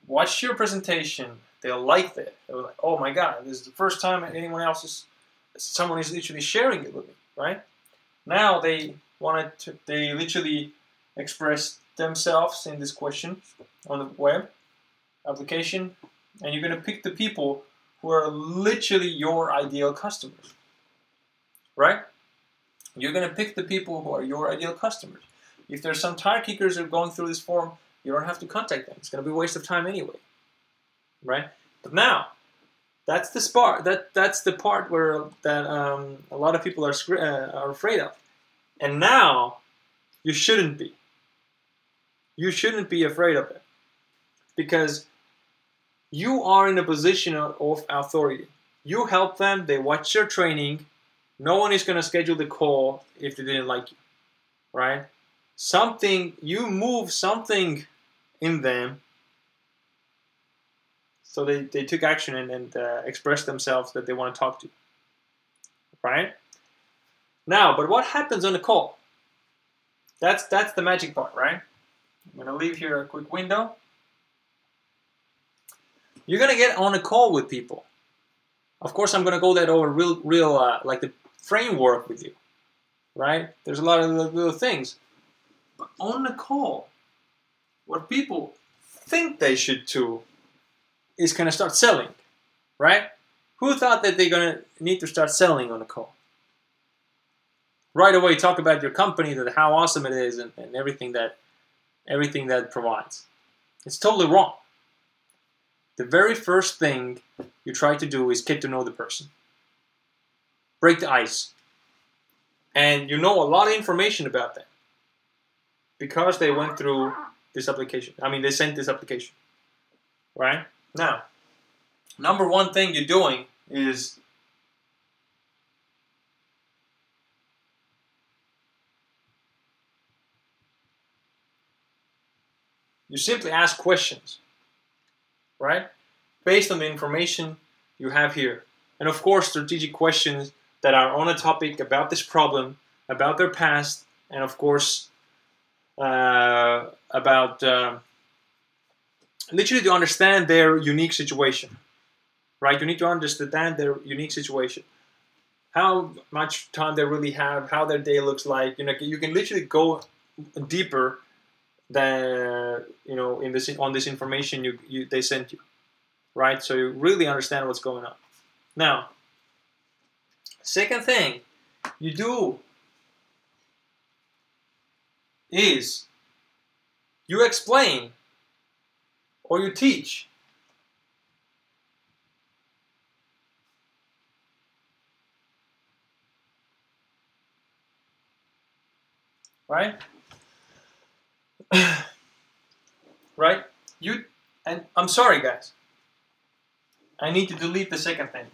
watch your presentation. They'll like that. They're like, oh my God, this is the first time someone is literally sharing it with me, right? Now they literally express themselves in this question on the web application, and you're going to pick the people who are literally your ideal customers, right? You're going to pick the people who are your ideal customers. If there's some tire kickers that are going through this form, you don't have to contact them. It's going to be a waste of time anyway, right? But now, that's the part where a lot of people are afraid of. And now you shouldn't be. You shouldn't be afraid of it, because you are in a position of authority. You help them, they watch your training. No one is going to schedule the call if they didn't like you, right? You move something in them, so they took action and expressed themselves that they want to talk to you, right? Now, but what happens on the call? That's the magic part, right? I'm going to leave here a quick window. You're going to get on a call with people. Of course, I'm going to go that over real like the framework with you, right? There's a lot of little things. But on the call, what people think they should do is going to start selling, right? Who thought that they're going to need to start selling on a call? Right away, talk about your company, that how awesome it is, and everything that it provides. It's totally wrong. The very first thing you try to do is get to know the person. Break the ice. And you know a lot of information about them because they went through this application. I mean, they sent this application, right? Now, number one thing you're doing is you simply ask questions, right? Based on the information you have here. And of course, strategic questions that are on a topic about this problem, about their past, and of course, about literally to understand their unique situation, right? You need to understand their unique situation. How much time they really have, how their day looks like. You know, you can literally go deeper than, you know, on this information they sent you, right? So you really understand what's going on. Now, second thing you do is you explain or you teach. Right? Right? And I'm sorry, guys. I need to delete the second thing.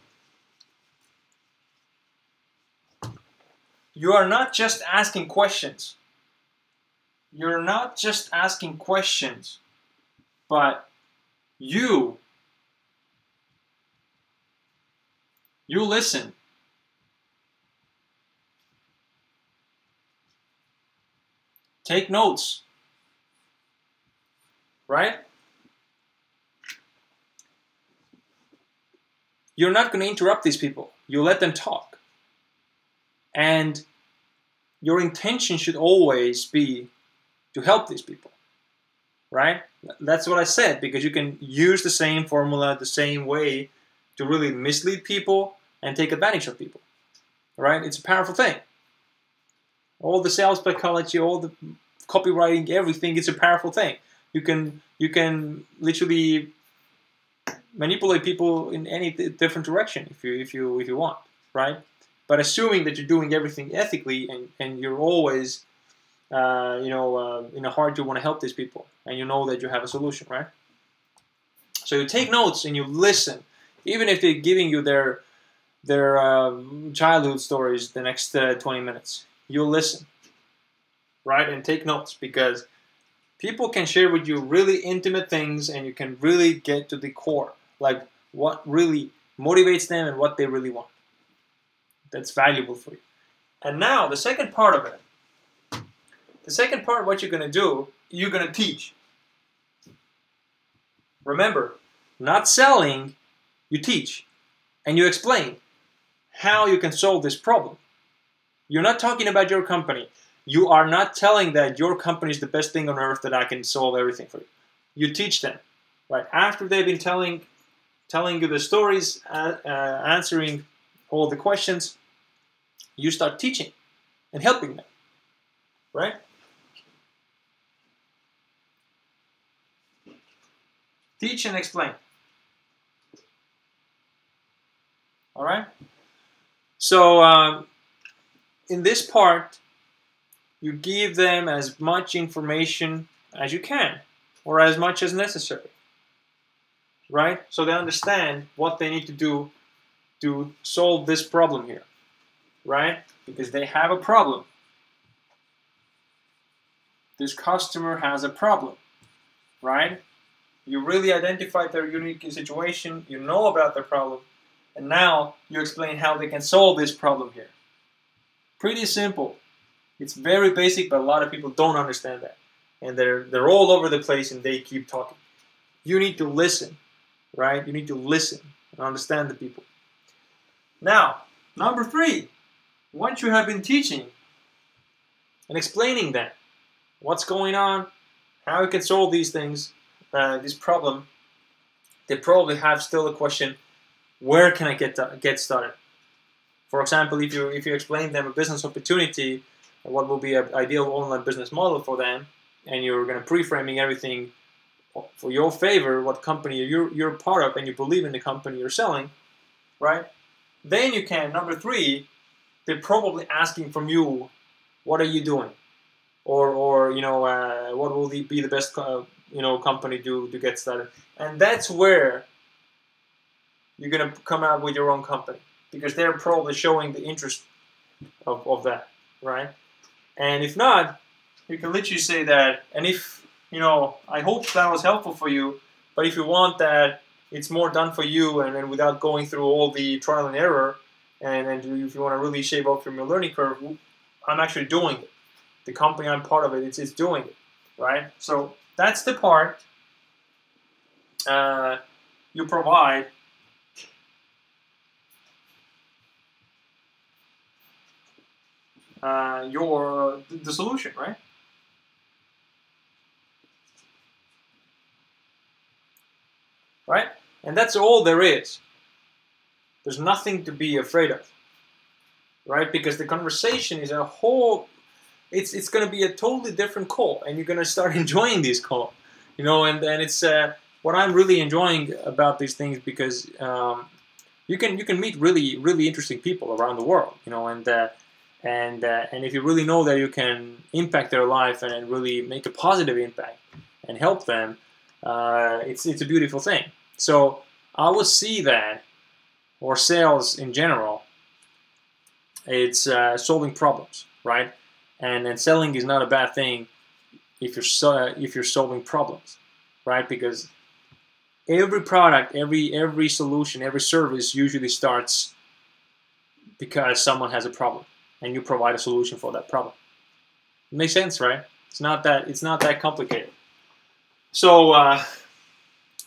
You are not just asking questions. You're not just asking questions, but you listen. Take notes. Right? You're not going to interrupt these people. You let them talk. And your intention should always be to help these people. Right? That's what I said, because you can use the same formula the same way to really mislead people and take advantage of people. Right? It's a powerful thing. All the sales psychology, all the copywriting, everything, it's a powerful thing. You can literally manipulate people in any different direction if you want, right? But assuming that you're doing everything ethically and you're always in a heart you want to help these people, and you know that you have a solution, right? So you take notes and you listen, even if they're giving you their childhood stories the next 20 minutes. You listen, right, and take notes, because people can share with you really intimate things, and you can really get to the core, like what really motivates them and what they really want. That's valuable for you. And now the second part of it. The second part, what you're going to do, you're going to teach. Remember, not selling, you teach. And you explain how you can solve this problem. You're not talking about your company. You are not telling that your company is the best thing on earth, that I can solve everything for you. You teach them, right? After they've been telling you the stories, answering all the questions, you start teaching and helping them, right? Teach and explain. All right? So in this part, you give them as much information as you can, or as much as necessary, right? So they understand what they need to do to solve this problem here, right? Because they have a problem. This customer has a problem, right? You really identified their unique situation, you know about their problem, and now you explain how they can solve this problem here. Pretty simple. It's very basic, but a lot of people don't understand that. And they're all over the place and they keep talking. You need to listen, right? You need to listen and understand the people. Now, number 3, once you have been teaching and explaining that, what's going on, how you can solve these things, this problem, they probably have still a question, where can I get started? For example, if you explain them a business opportunity, what will be an ideal online business model for them, and you're going to pre-framing everything for your favor, what company you're part of, and you believe in the company you're selling, right? Then you can, number 3, they're probably asking from you, what are you doing? Or what will be the best company to get started? And that's where you're going to come out with your own company, because they're probably showing the interest of that, right? And if not, you can literally say that, and if, I hope that was helpful for you, but if you want that it's more done for you and without going through all the trial and error, and if you want to really shave off from your learning curve, I'm actually doing it. The company I'm part of it's doing it, right? So that's the part you provide the solution, right? Right? And that's all there is. There's nothing to be afraid of, right? Because the conversation is a whole, it's going to be a totally different call, and you're going to start enjoying this call, and it's what I'm really enjoying about these things, because you can meet really interesting people around the world, and if you really know that you can impact their life and really make a positive impact and help them, it's a beautiful thing. So I would see that, or sales in general, it's solving problems, right? And selling is not a bad thing if you're solving problems, right? Because every product, every solution, every service usually starts because someone has a problem, and you provide a solution for that problem. It makes sense, right? It's not that complicated. So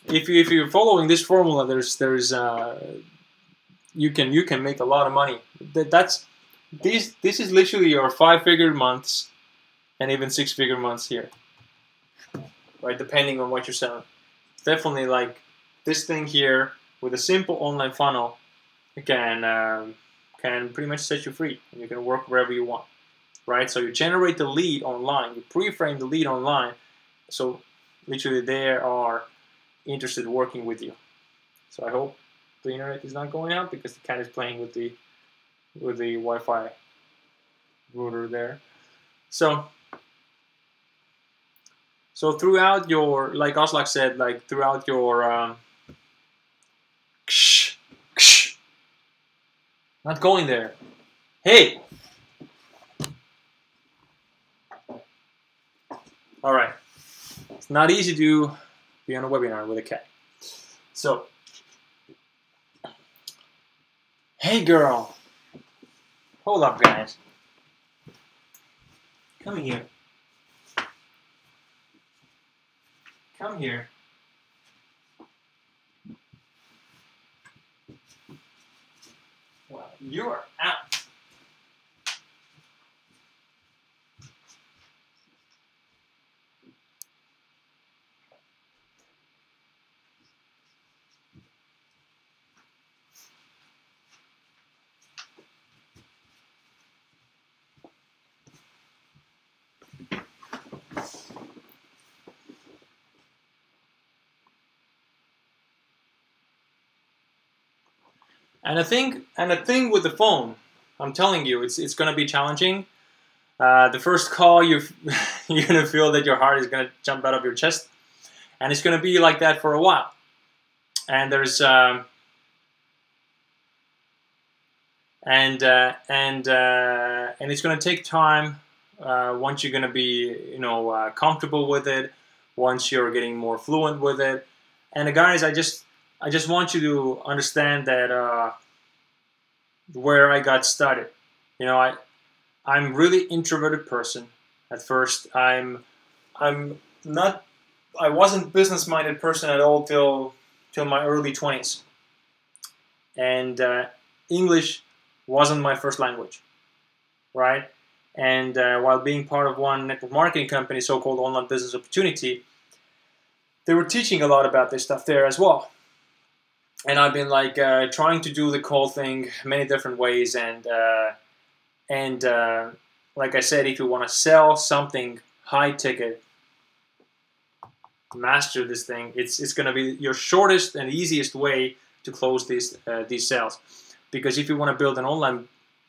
if you're following this formula, there's you can make a lot of money. This is literally your 5-figure months and even 6-figure months here, right? Depending on what you're selling. Definitely, like this thing here with a simple online funnel can pretty much set you free, and you can work wherever you want, right? So you generate the lead online, you pre-frame the lead online, so literally they are interested in working with you. So I hope the internet is not going out, because the cat is playing with the Wi-Fi router there. So throughout your, like Aslak said, like throughout your not going there. Hey. All right. It's not easy to be on a webinar with a cat. So, hey girl. Hold up, guys. Come here. Come here. Well, you're out. And the thing with the phone, I'm telling you, it's going to be challenging. The first call, you're gonna feel that your heart is gonna jump out of your chest, and it's gonna be like that for a while. And there's and it's gonna take time. Once you're gonna be comfortable with it, once you're getting more fluent with it. And guys, I just want you to understand that where I got started. I'm really introverted person at first. I wasn't business minded person at all till my early 20s, and English wasn't my first language, right? And while being part of one network marketing company, so-called Online Business Opportunity, they were teaching a lot about this stuff there as well. And I've been like trying to do the cold thing many different ways, and like I said, if you want to sell something high ticket, master this thing. It's going to be your shortest and easiest way to close these sales. Because if you want to build an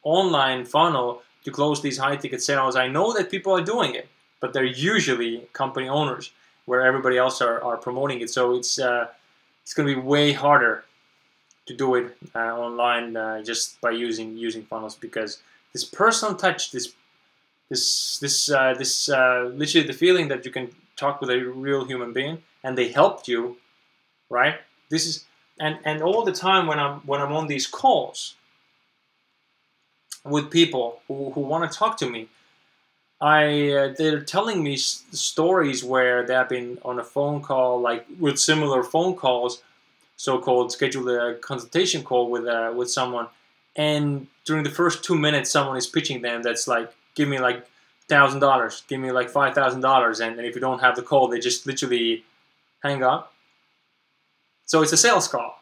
online funnel to close these high ticket sales, I know that people are doing it, but they're usually company owners where everybody else are promoting it. So it's going to be way harder to do it online just by using funnels, because this personal touch, this literally the feeling that you can talk with a real human being and they helped you, right? This is and all the time when I'm on these calls with people who want to talk to me, they're telling me stories where they've been on a phone call, like with similar phone calls, so-called schedule a consultation call with someone, and during the first 2 minutes someone is pitching them that's like, give me like $1,000, give me like $5,000, and if you don't have the call, they just literally hang up. So it's a sales call.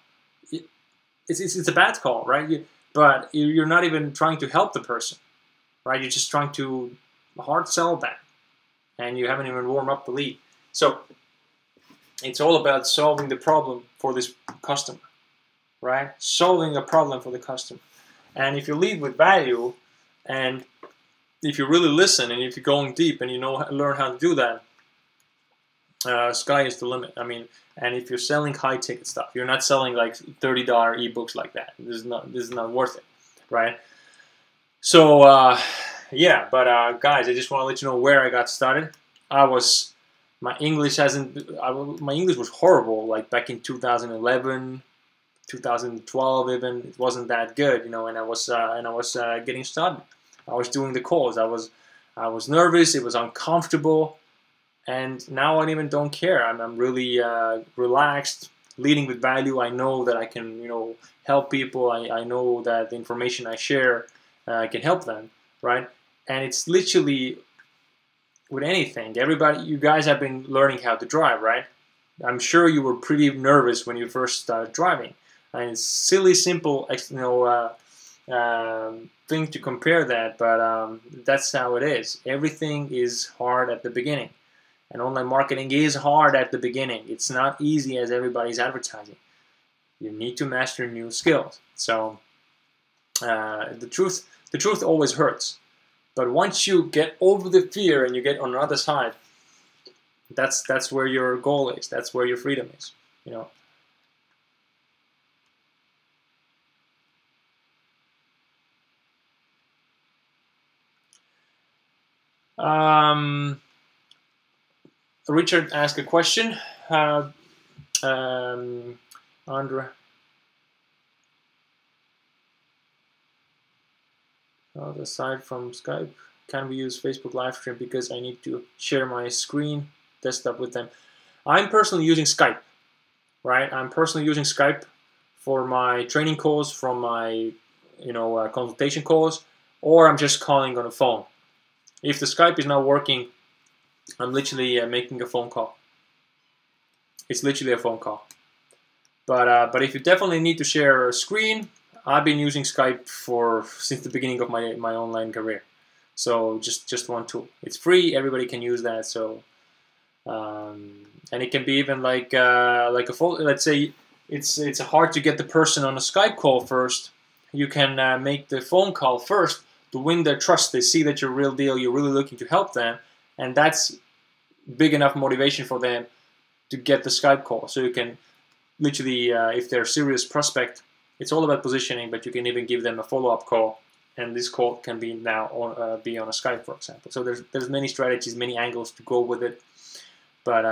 It's a bad call, right? But you're not even trying to help the person, right? You're just trying to hard sell them, and you haven't even warmed up the lead. So it's all about solving the problem for this customer, right? Solving a problem for the customer. And if you lead with value, and if you really listen, and if you're going deep and you learn how to do that, sky is the limit. I mean, and if you're selling high ticket stuff, you're not selling like $30 ebooks like that. This is not worth it, right? So yeah, but guys, I just want to let you know where I got started. My English was horrible, like back in 2011, 2012 even. It wasn't that good, and I was getting started. I was doing the calls. I was nervous. It was uncomfortable, and now I even don't care. I'm really relaxed, leading with value. I know that I can help people. I know that the information I share can help them, right? And it's literally with anything. You guys have been learning how to drive, right? I'm sure you were pretty nervous when you first started driving. And it's silly, simple, thing to compare that, but that's how it is. Everything is hard at the beginning, and online marketing is hard at the beginning. It's not easy as everybody's advertising. You need to master new skills. So the truth always hurts, but once you get over the fear and you get on the other side, that's where your goal is. That's where your freedom is. Richard asked a question. Andra. Aside from Skype, can we use Facebook live stream because I need to share my screen desktop with them? I'm personally using Skype, right? I'm personally using Skype for my training calls, from my consultation calls, or I'm just calling on a phone. If the Skype is not working, I'm literally making a phone call. It's literally a phone call. But if you definitely need to share a screen, I've been using Skype since the beginning of my online career. So just one tool. It's free. Everybody can use that. So and it can be even like a phone. Let's say it's hard to get the person on a Skype call first. You can make the phone call first to win their trust. They see that you're real deal, you're really looking to help them, and that's big enough motivation for them to get the Skype call. So you can literally, if they're a serious prospect, it's all about positioning, but you can even give them a follow-up call, and this call can be now be on a Skype, for example. So there's many strategies, many angles to go with it, but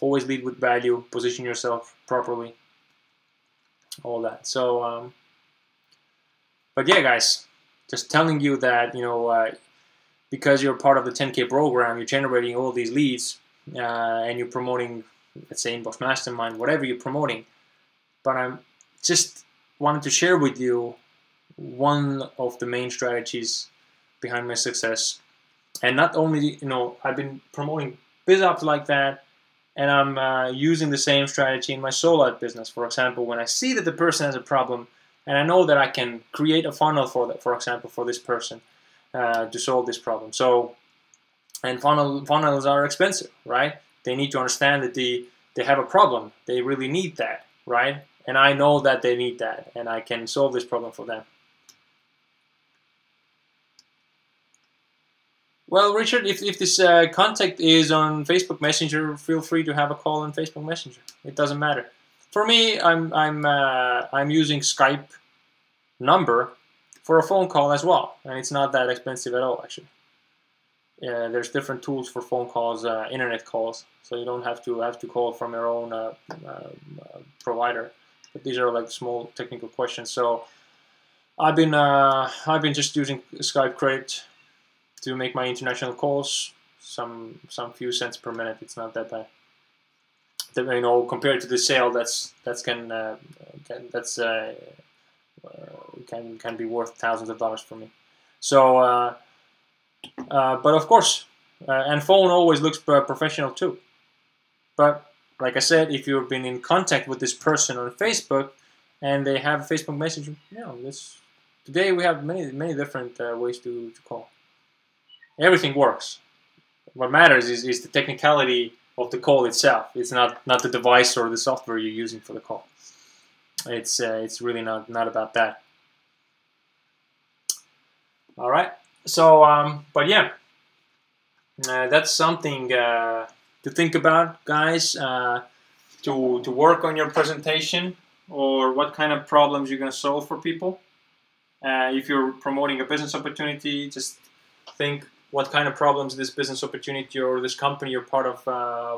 always lead with value, position yourself properly, all that. So, but yeah, guys, just telling you that, you know, because you're part of the 10K program, you're generating all these leads, and you're promoting, let's say, Inbox Mastermind, whatever you're promoting. But I'm just wanted to share with you one of the main strategies behind my success. And not only, you know, I've been promoting BizOps like that, and I'm using the same strategy in my solo business. For example, when I see that the person has a problem, and I know that I can create a funnel for that, for example, for this person to solve this problem. So, and funnels are expensive, right? They need to understand that they have a problem. They really need that, right? And I know that they need that, and I can solve this problem for them. Well, Richard, if this contact is on Facebook Messenger, feel free to have a call on Facebook Messenger. It doesn't matter. For me, I'm using Skype number for a phone call as well, and it's not that expensive at all, actually. There's different tools for phone calls, internet calls, so you don't have to call from your own provider. But these are like small technical questions. So I've been just using Skype Credit to make my international calls. Some few cents per minute. It's not that bad. You know, compared to the sale, can be worth thousands of dollars for me. So, but of course, and phone always looks professional too. But like I said, if you've been in contact with this person on Facebook and they have Facebook Messenger, you know, today we have many different ways to call. Everything works. What matters is the technicality of the call itself. It's not the device or the software you're using for the call. It's really not about that. All right. So, but yeah, that's something to think about, guys. To work on your presentation, or what kind of problems you're going to solve for people. If you're promoting a business opportunity, just think what kind of problems this business opportunity or this company you're part of,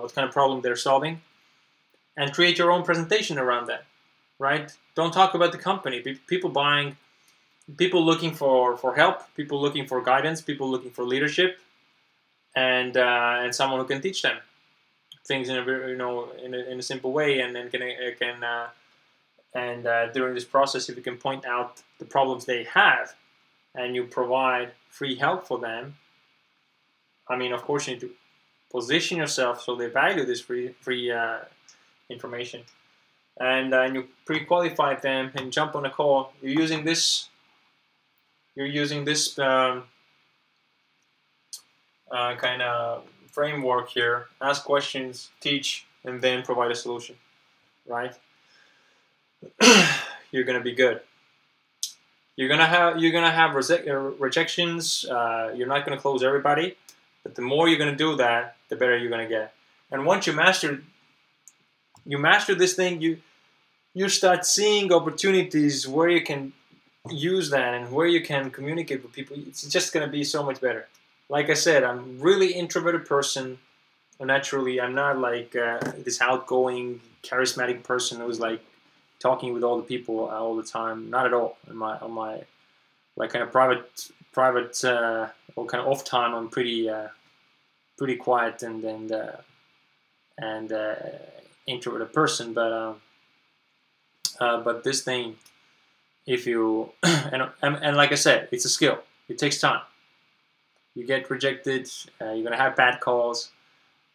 what kind of problem they're solving, and create your own presentation around that, right? Don't talk about the company. People buying, people looking for help, people looking for guidance, people looking for leadership, and someone who can teach them things in a very, you know, in a simple way, and then during this process, if you can point out the problems they have, and you provide free help for them. I mean, of course, you need to position yourself so they value this free information, and you pre-qualify them and jump on a call. You're using this kind of framework here. Ask questions, teach, and then provide a solution. Right? You're gonna be good. You're gonna have rejections. You're not gonna close everybody, but the more you're gonna do that, the better you're gonna get. And once you master this thing, you start seeing opportunities where you can use that and where you can communicate with people. It's just gonna be so much better. Like I said, I'm a really introverted person. Naturally, I'm not like this outgoing, charismatic person who's like talking with all the people all the time. Not at all. On my like kind of private or kind of off time, I'm pretty quiet and introverted person. But this thing, if you and like I said, it's a skill. It takes time. You get rejected. You're gonna have bad calls,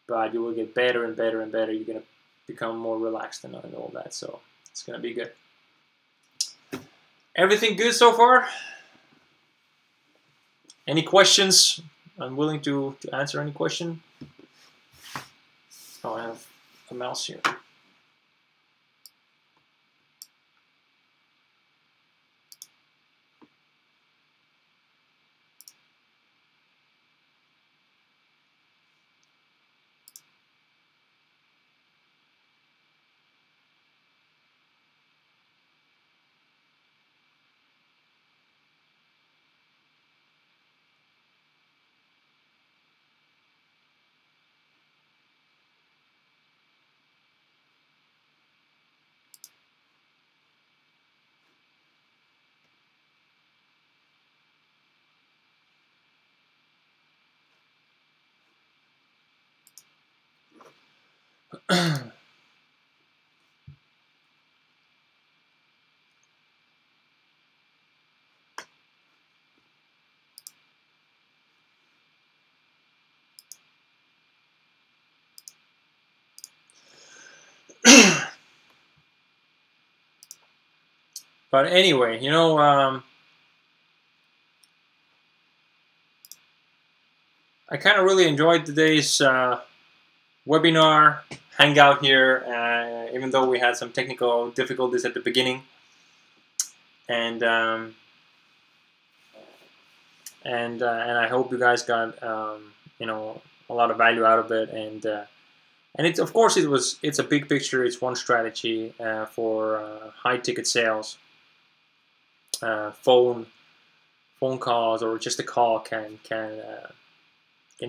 but you will get better and better and better. You're gonna become more relaxed and all that. So it's gonna be good. Everything good so far? Any questions? I'm willing to answer any question. Oh, I have a mouse here. But anyway, you know, I kind of really enjoyed today's webinar, hangout here, even though we had some technical difficulties at the beginning. And I hope you guys got you know, a lot of value out of it. And it's, of course, it's a big picture. It's one strategy for high ticket sales. Phone calls or just a call can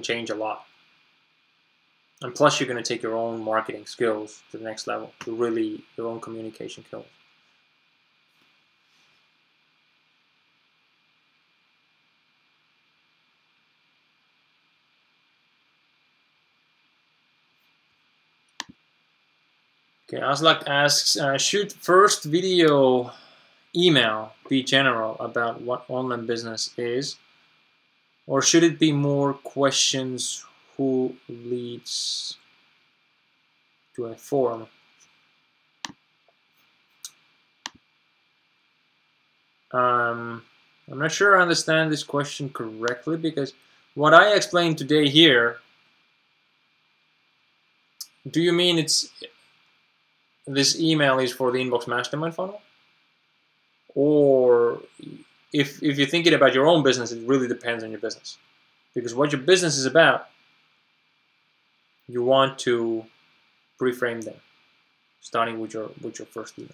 change a lot. And plus, you're going to take your own marketing skills to the next level, to really your own communication skills. Okay, Aslak asks, should first video email be general about what online business is, or should it be more questions who leads to a forum? I'm not sure I understand this question correctly, because what I explained today here, do you mean this email is for the Inbox Mastermind funnel? Or if you're thinking about your own business, it really depends on your business. Because what your business is about, you want to pre-frame them, starting with your first email.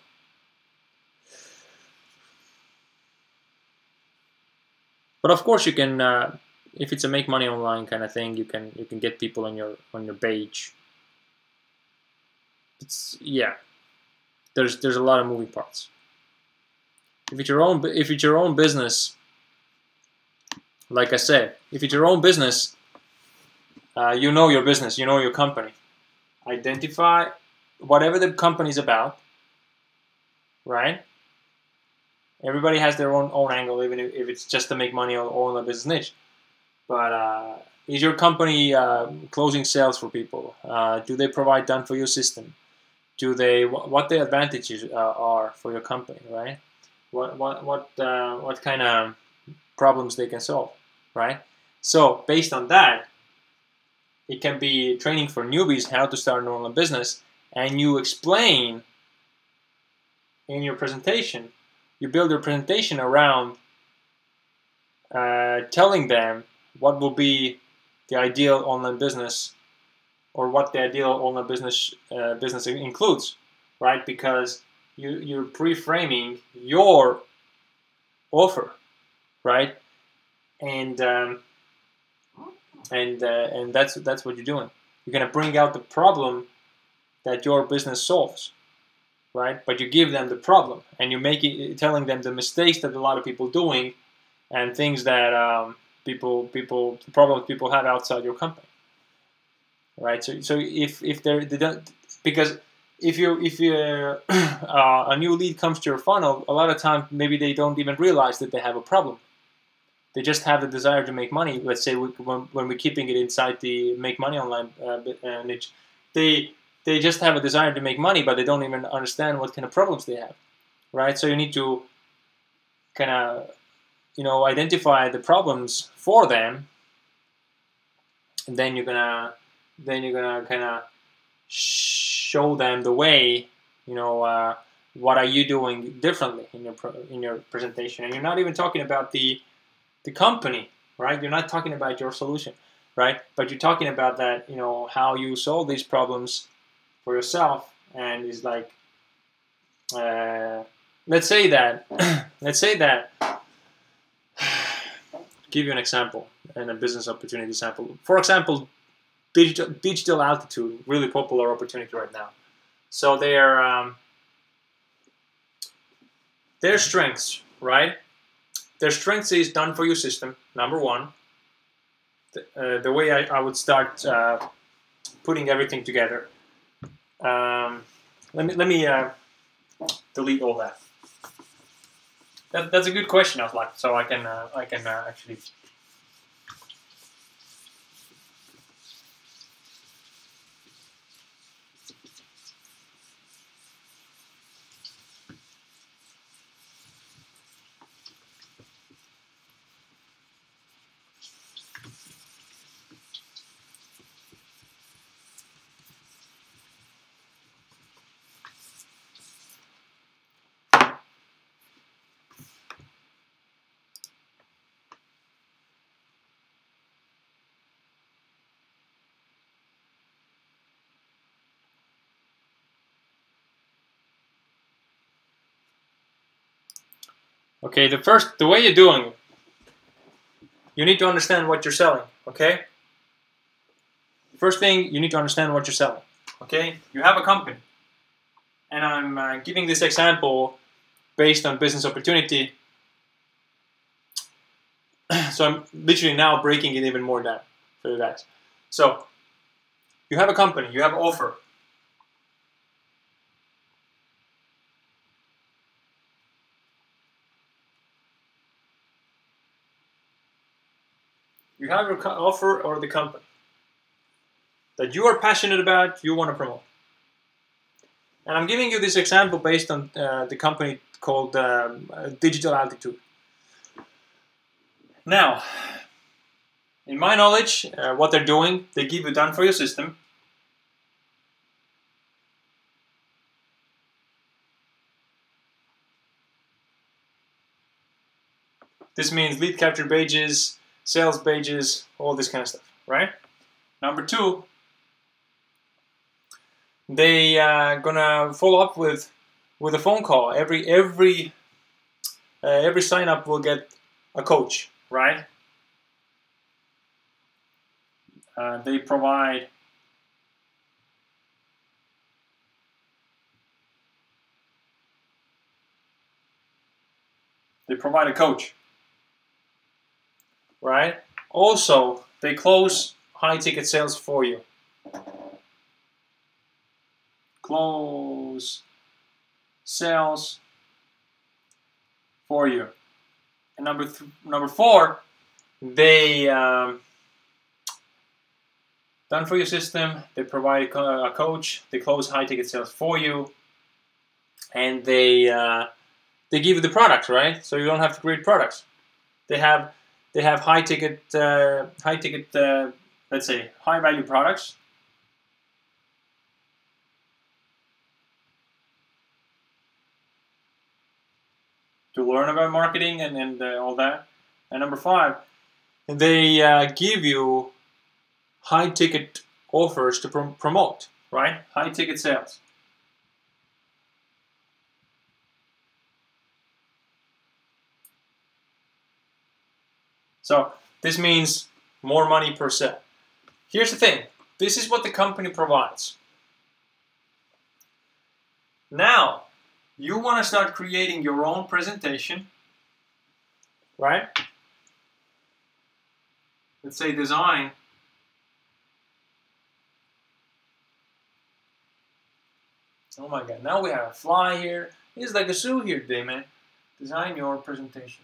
But of course, you can, if it's a make money online kind of thing, you can get people on your page. Yeah, there's a lot of moving parts. If it's your own business, like I said, if it's your own business, you know your business, you know your company. Identify whatever the company's about, right? Everybody has their own angle, even if it's just to make money on a business niche. But is your company closing sales for people? Do they provide done-for-you system? Do they what the advantages are for your company, right? What kind of problems they can solve, right? So based on that, it can be training for newbies how to start an online business, and you explain in your presentation. You build your presentation around telling them what will be the ideal online business, or what the ideal online business includes, right? Because you're pre-framing your offer, right? And that's what you're doing. You're gonna bring out the problem that your business solves, right? But you give them the problem, and you're telling them the mistakes that a lot of people doing, and things that the problems people have outside your company, right? So if they don't, because if a new lead comes to your funnel, a lot of times maybe they don't even realize that they have a problem. They just have the desire to make money. Let's say when we're keeping it inside the make money online niche, they just have a desire to make money, but they don't even understand what kind of problems they have, right? So you need to kind of, identify the problems for them, and then you're gonna kind of show them the way. What are you doing differently in your presentation? And you're not even talking about the company, right? You're not talking about your solution, right? But you're talking about that, how you solve these problems for yourself. And it's like, let's say that, give you an example and a business opportunity sample. For example, digital altitude, really popular opportunity right now. So their strengths, right? Their strengths is done-for-you system, number one. The way I would start putting everything together. Let me delete all that. That's a good question, Aslak. So I can actually. Okay, the way you're doing it, you need to understand what you're selling, okay? First thing, you need to understand what you're selling, okay? You have a company, and I'm giving this example based on business opportunity, so I'm literally now breaking it even more down for you guys. So, you have a company, you have an offer. You have your offer or the company that you are passionate about, you want to promote. And I'm giving you this example based on the company called Digital Altitude. Now, in my knowledge, what they're doing, they give you done for your system. This means lead capture pages, sales pages, all this kind of stuff, right? Number two, they gonna follow up with a phone call. Every sign up will get a coach, right? They provide a coach, right? Also, they close high ticket sales for you. Close sales for you. And number four, they done for your system. They provide a coach. They close high ticket sales for you, and they give you the products, right? So you don't have to create products. They have high ticket let's say high value products. To learn about marketing and all that. And number five, they give you high ticket offers to promote, right? High ticket sales. So this means more money per sale. Here's the thing. This is what the company provides. Now, you want to start creating your own presentation, right? Let's say design. Oh my God, now we have a fly here. It's like a zoo here today, man. Design your presentation.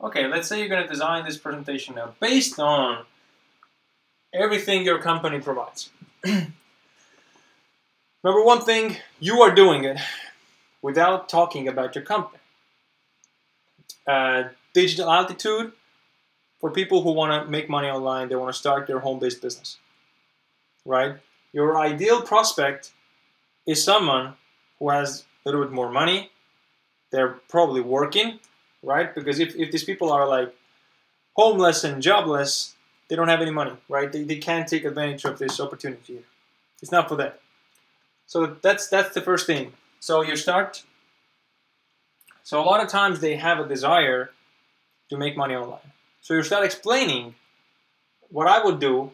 Okay, let's say you're going to design this presentation now based on everything your company provides. Number one thing, you are doing it without talking about your company. Digital Altitude, for people who want to make money online, they want to start their home-based business, right? Your ideal prospect is someone who has a little bit more money. They're probably working, right? Because if these people are like homeless and jobless, they don't have any money, right? They can't take advantage of this opportunity. It's not for them. So that's the first thing. So you start. So a lot of times they have a desire to make money online. So you start explaining what I would do.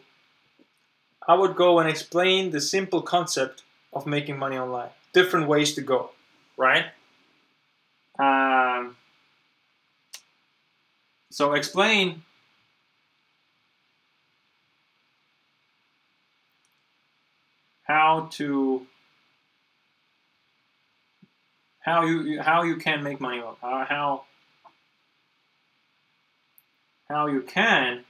I would go and explain the simple concept of making money online. Different ways to go, So explain how you can make money, how you can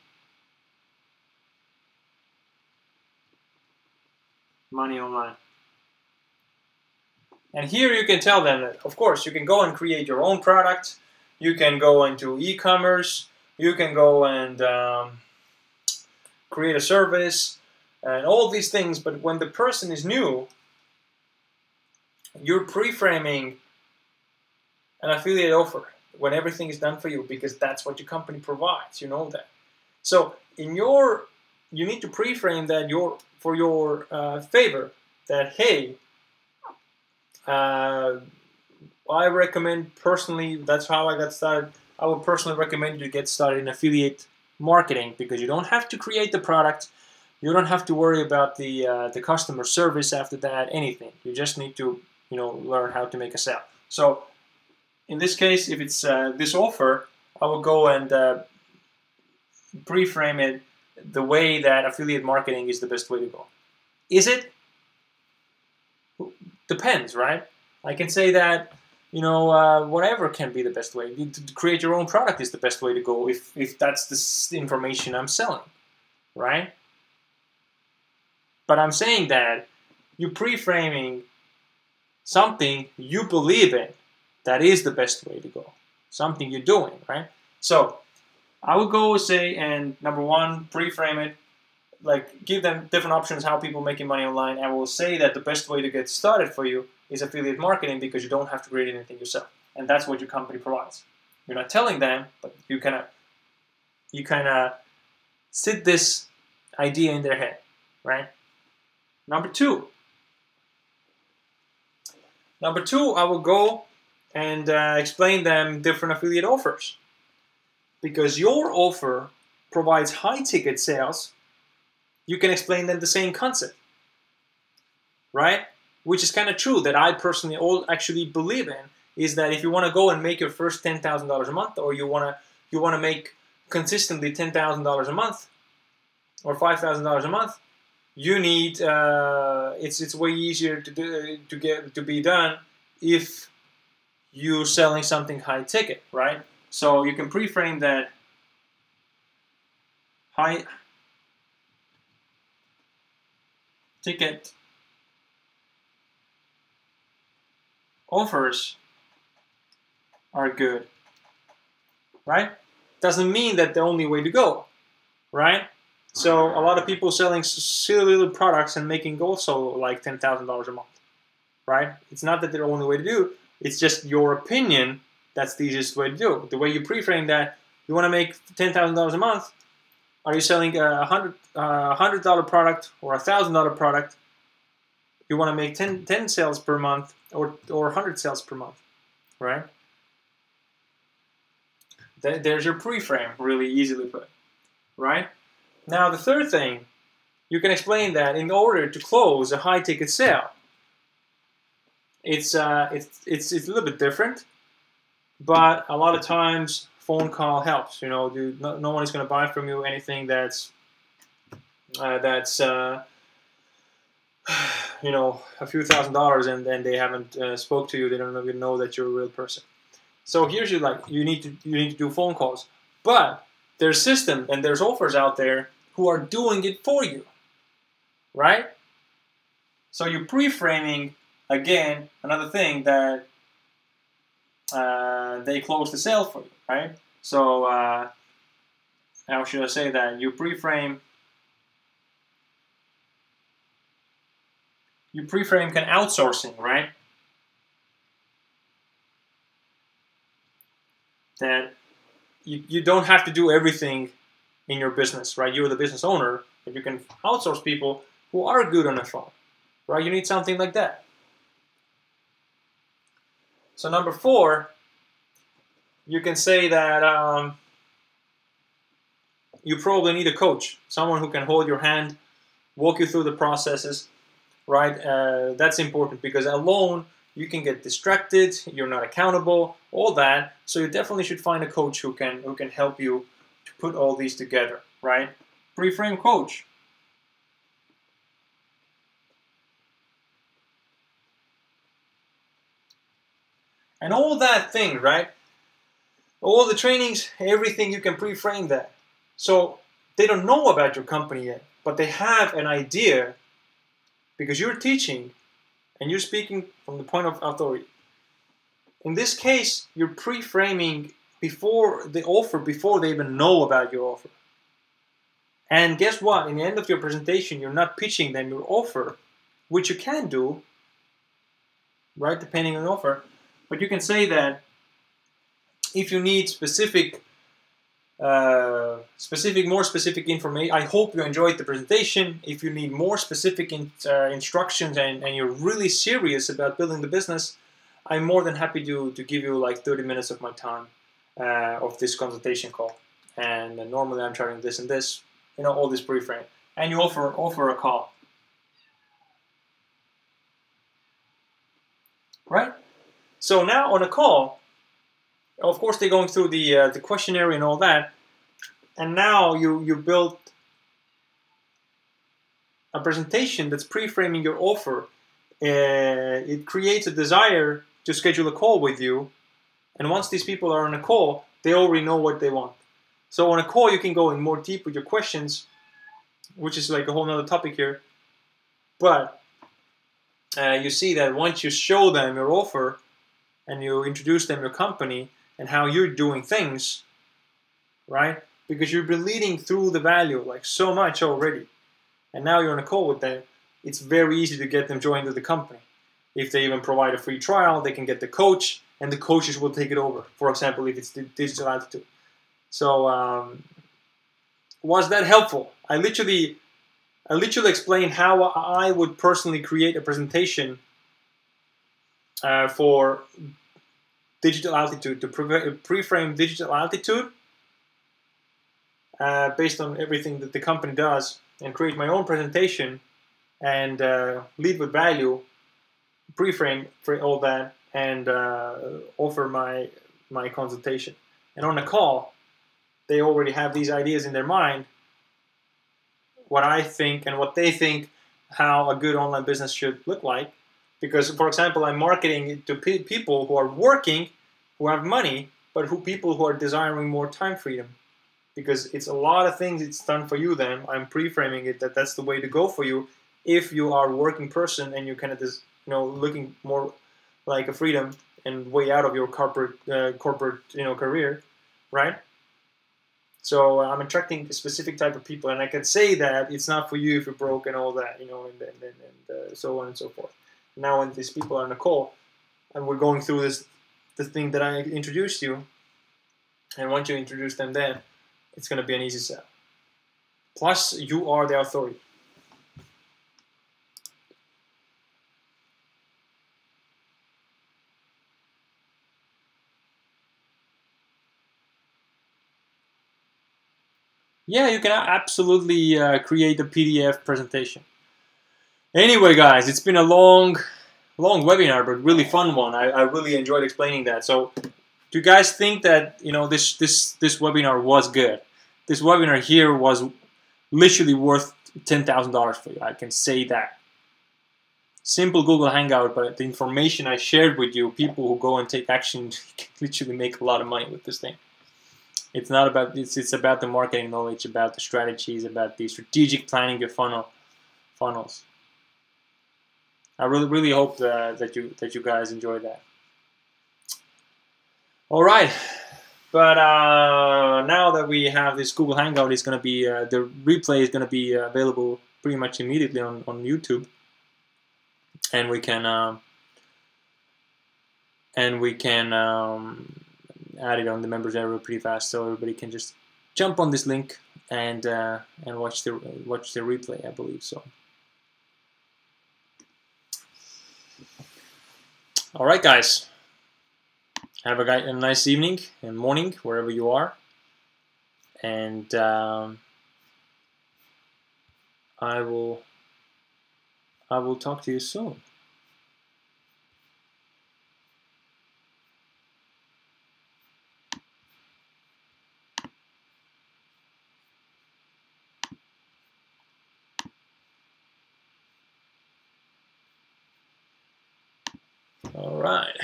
money online. And here you can tell them that, of course, you can go and create your own product. You can go into e-commerce. You can go and create a service and all these things. But when the person is new, you're pre-framing an affiliate offer when everything is done for you, because that's what your company provides. You know that. So you need to pre-frame that for your favor. That, hey, I recommend personally, that's how I got started. I would personally recommend you to get started in affiliate marketing, because you don't have to create the product. You don't have to worry about the customer service after that, anything. You just need to, learn how to make a sale. So in this case, if it's this offer, I will go and pre-frame it the way that affiliate marketing is the best way to go. Is it? Depends, right? I can say that, whatever can be the best way. To create your own product is the best way to go if that's the information I'm selling, right? But I'm saying that you're pre-framing something you believe in. That is the best way to go. Something you're doing, right? So I would go say, and number one, pre-frame it. Like, give them different options how people making money online, and will say that the best way to get started for you is affiliate marketing, because you don't have to create anything yourself, and that's what your company provides. You're not telling them, but you kind of sit this idea in their head, right? Number two, I will go and explain them different affiliate offers, because your offer provides high ticket sales. You can explain them the same concept, right? Which is kind of true, that I personally actually believe in, is that if you want to go and make your first $10,000 a month, or you want to make consistently $10,000 a month or $5,000 a month, you need it's way easier to be done if you're selling something high ticket, right? So you can pre-frame that high ticket offers are good, right? Doesn't mean that the only way to go, right? So a lot of people selling silly little products and making also like $10,000 a month, right? It's not that they're the only way to do. It's just your opinion. That's the easiest way to do. The way you pre-frame that, you want to make $10,000 a month. Are you selling a $100 product or a $1,000 product? You want to make 10 sales per month or 100 sales per month, right? There's your pre-frame, really easily put, right? Now the third thing, you can explain that in order to close a high ticket sale, it's a little bit different, but a lot of times phone call helps. No one is going to buy from you anything that's a few $1,000s, and then they haven't spoke to you. They don't even know that you're a real person. So here's you need to do phone calls, but there's systems and there's offers out there who are doing it for you, right? So you're pre-framing again another thing that they close the sale for you, right? So how should I say that? You pre-frame kind of outsourcing, right? That you don't have to do everything in your business, right? You're the business owner, but you can outsource people who are good on the phone, right? You need something like that. So number 4, you can say that you probably need a coach, someone who can hold your hand, walk you through the processes, right? That's important, because alone you can get distracted, you're not accountable, all that. So you definitely should find a coach who can help you to put all these together, right? Pre-frame coach. And all that thing, right? All the trainings, everything, you can pre-frame that. So they don't know about your company yet, but they have an idea because you're teaching and you're speaking from the point of authority. In this case, you're pre-framing before the offer, before they even know about your offer. And guess what? In the end of your presentation, you're not pitching them your offer, which you can do, right, depending on the offer. But you can say that if you need more specific information, I hope you enjoyed the presentation. If you need more specific instructions and you're really serious about building the business, I'm more than happy to give you like 30 minutes of my time of this consultation call. And normally I'm charging this and this, all this pre-frame. And you offer a call. Right? So now on a call, of course they're going through the questionnaire and all that, and now you build a presentation that's pre-framing your offer. It creates a desire to schedule a call with you, and once these people are on a call, they already know what they want. So on a call you can go in more deep with your questions, which is like a whole nother topic here, but you see that once you show them your offer and you introduce them your company and how you're doing things, right? Because you've been leading through the value like so much already. And now you're on a call with them, it's very easy to get them joined to the company. If they even provide a free trial, they can get the coach and the coaches will take it over. For example, if it's the Digital Altitude. So was that helpful? I literally explained how I would personally create a presentation for Digital Altitude, to pre-frame Digital Altitude based on everything that the company does, and create my own presentation and lead with value, pre-frame for all that, and offer my consultation. And on the call, they already have these ideas in their mind, what I think and what they think how a good online business should look like. Because, for example, I'm marketing to people who are working, who have money, but people who are desiring more time freedom. Because it's a lot of things it's done for you then. I'm pre-framing it that's the way to go for you if you are a working person and you're kind of just, looking more like a freedom and way out of your corporate career, right? So I'm attracting a specific type of people, and I can say that it's not for you if you're broke and all that, and so on and so forth. Now when these people are on a call, and we're going through the thing that I introduced you, and once you introduce them then, it's going to be an easy sell. Plus, you are the authority. Yeah, you can absolutely create a PDF presentation. Anyway, guys, it's been a long webinar, but really fun one. I really enjoyed explaining that. So, do you guys think that this webinar was good? This webinar here was literally worth $10,000 for you. I can say that. Simple Google Hangout, but the information I shared with you, people who go and take action can literally make a lot of money with this thing. It's not about it's about the marketing knowledge, about the strategies, about the strategic planning your funnels. I really hope that you guys enjoy that. All right, but now that we have this Google Hangout, it's gonna be the replay is gonna be available pretty much immediately on YouTube, and we can add it on the members area pretty fast, so everybody can just jump on this link and watch the replay, I believe so. All right, guys. Have a nice evening and morning wherever you are, and I will talk to you soon. All right.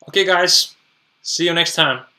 Okay, guys. See you next time.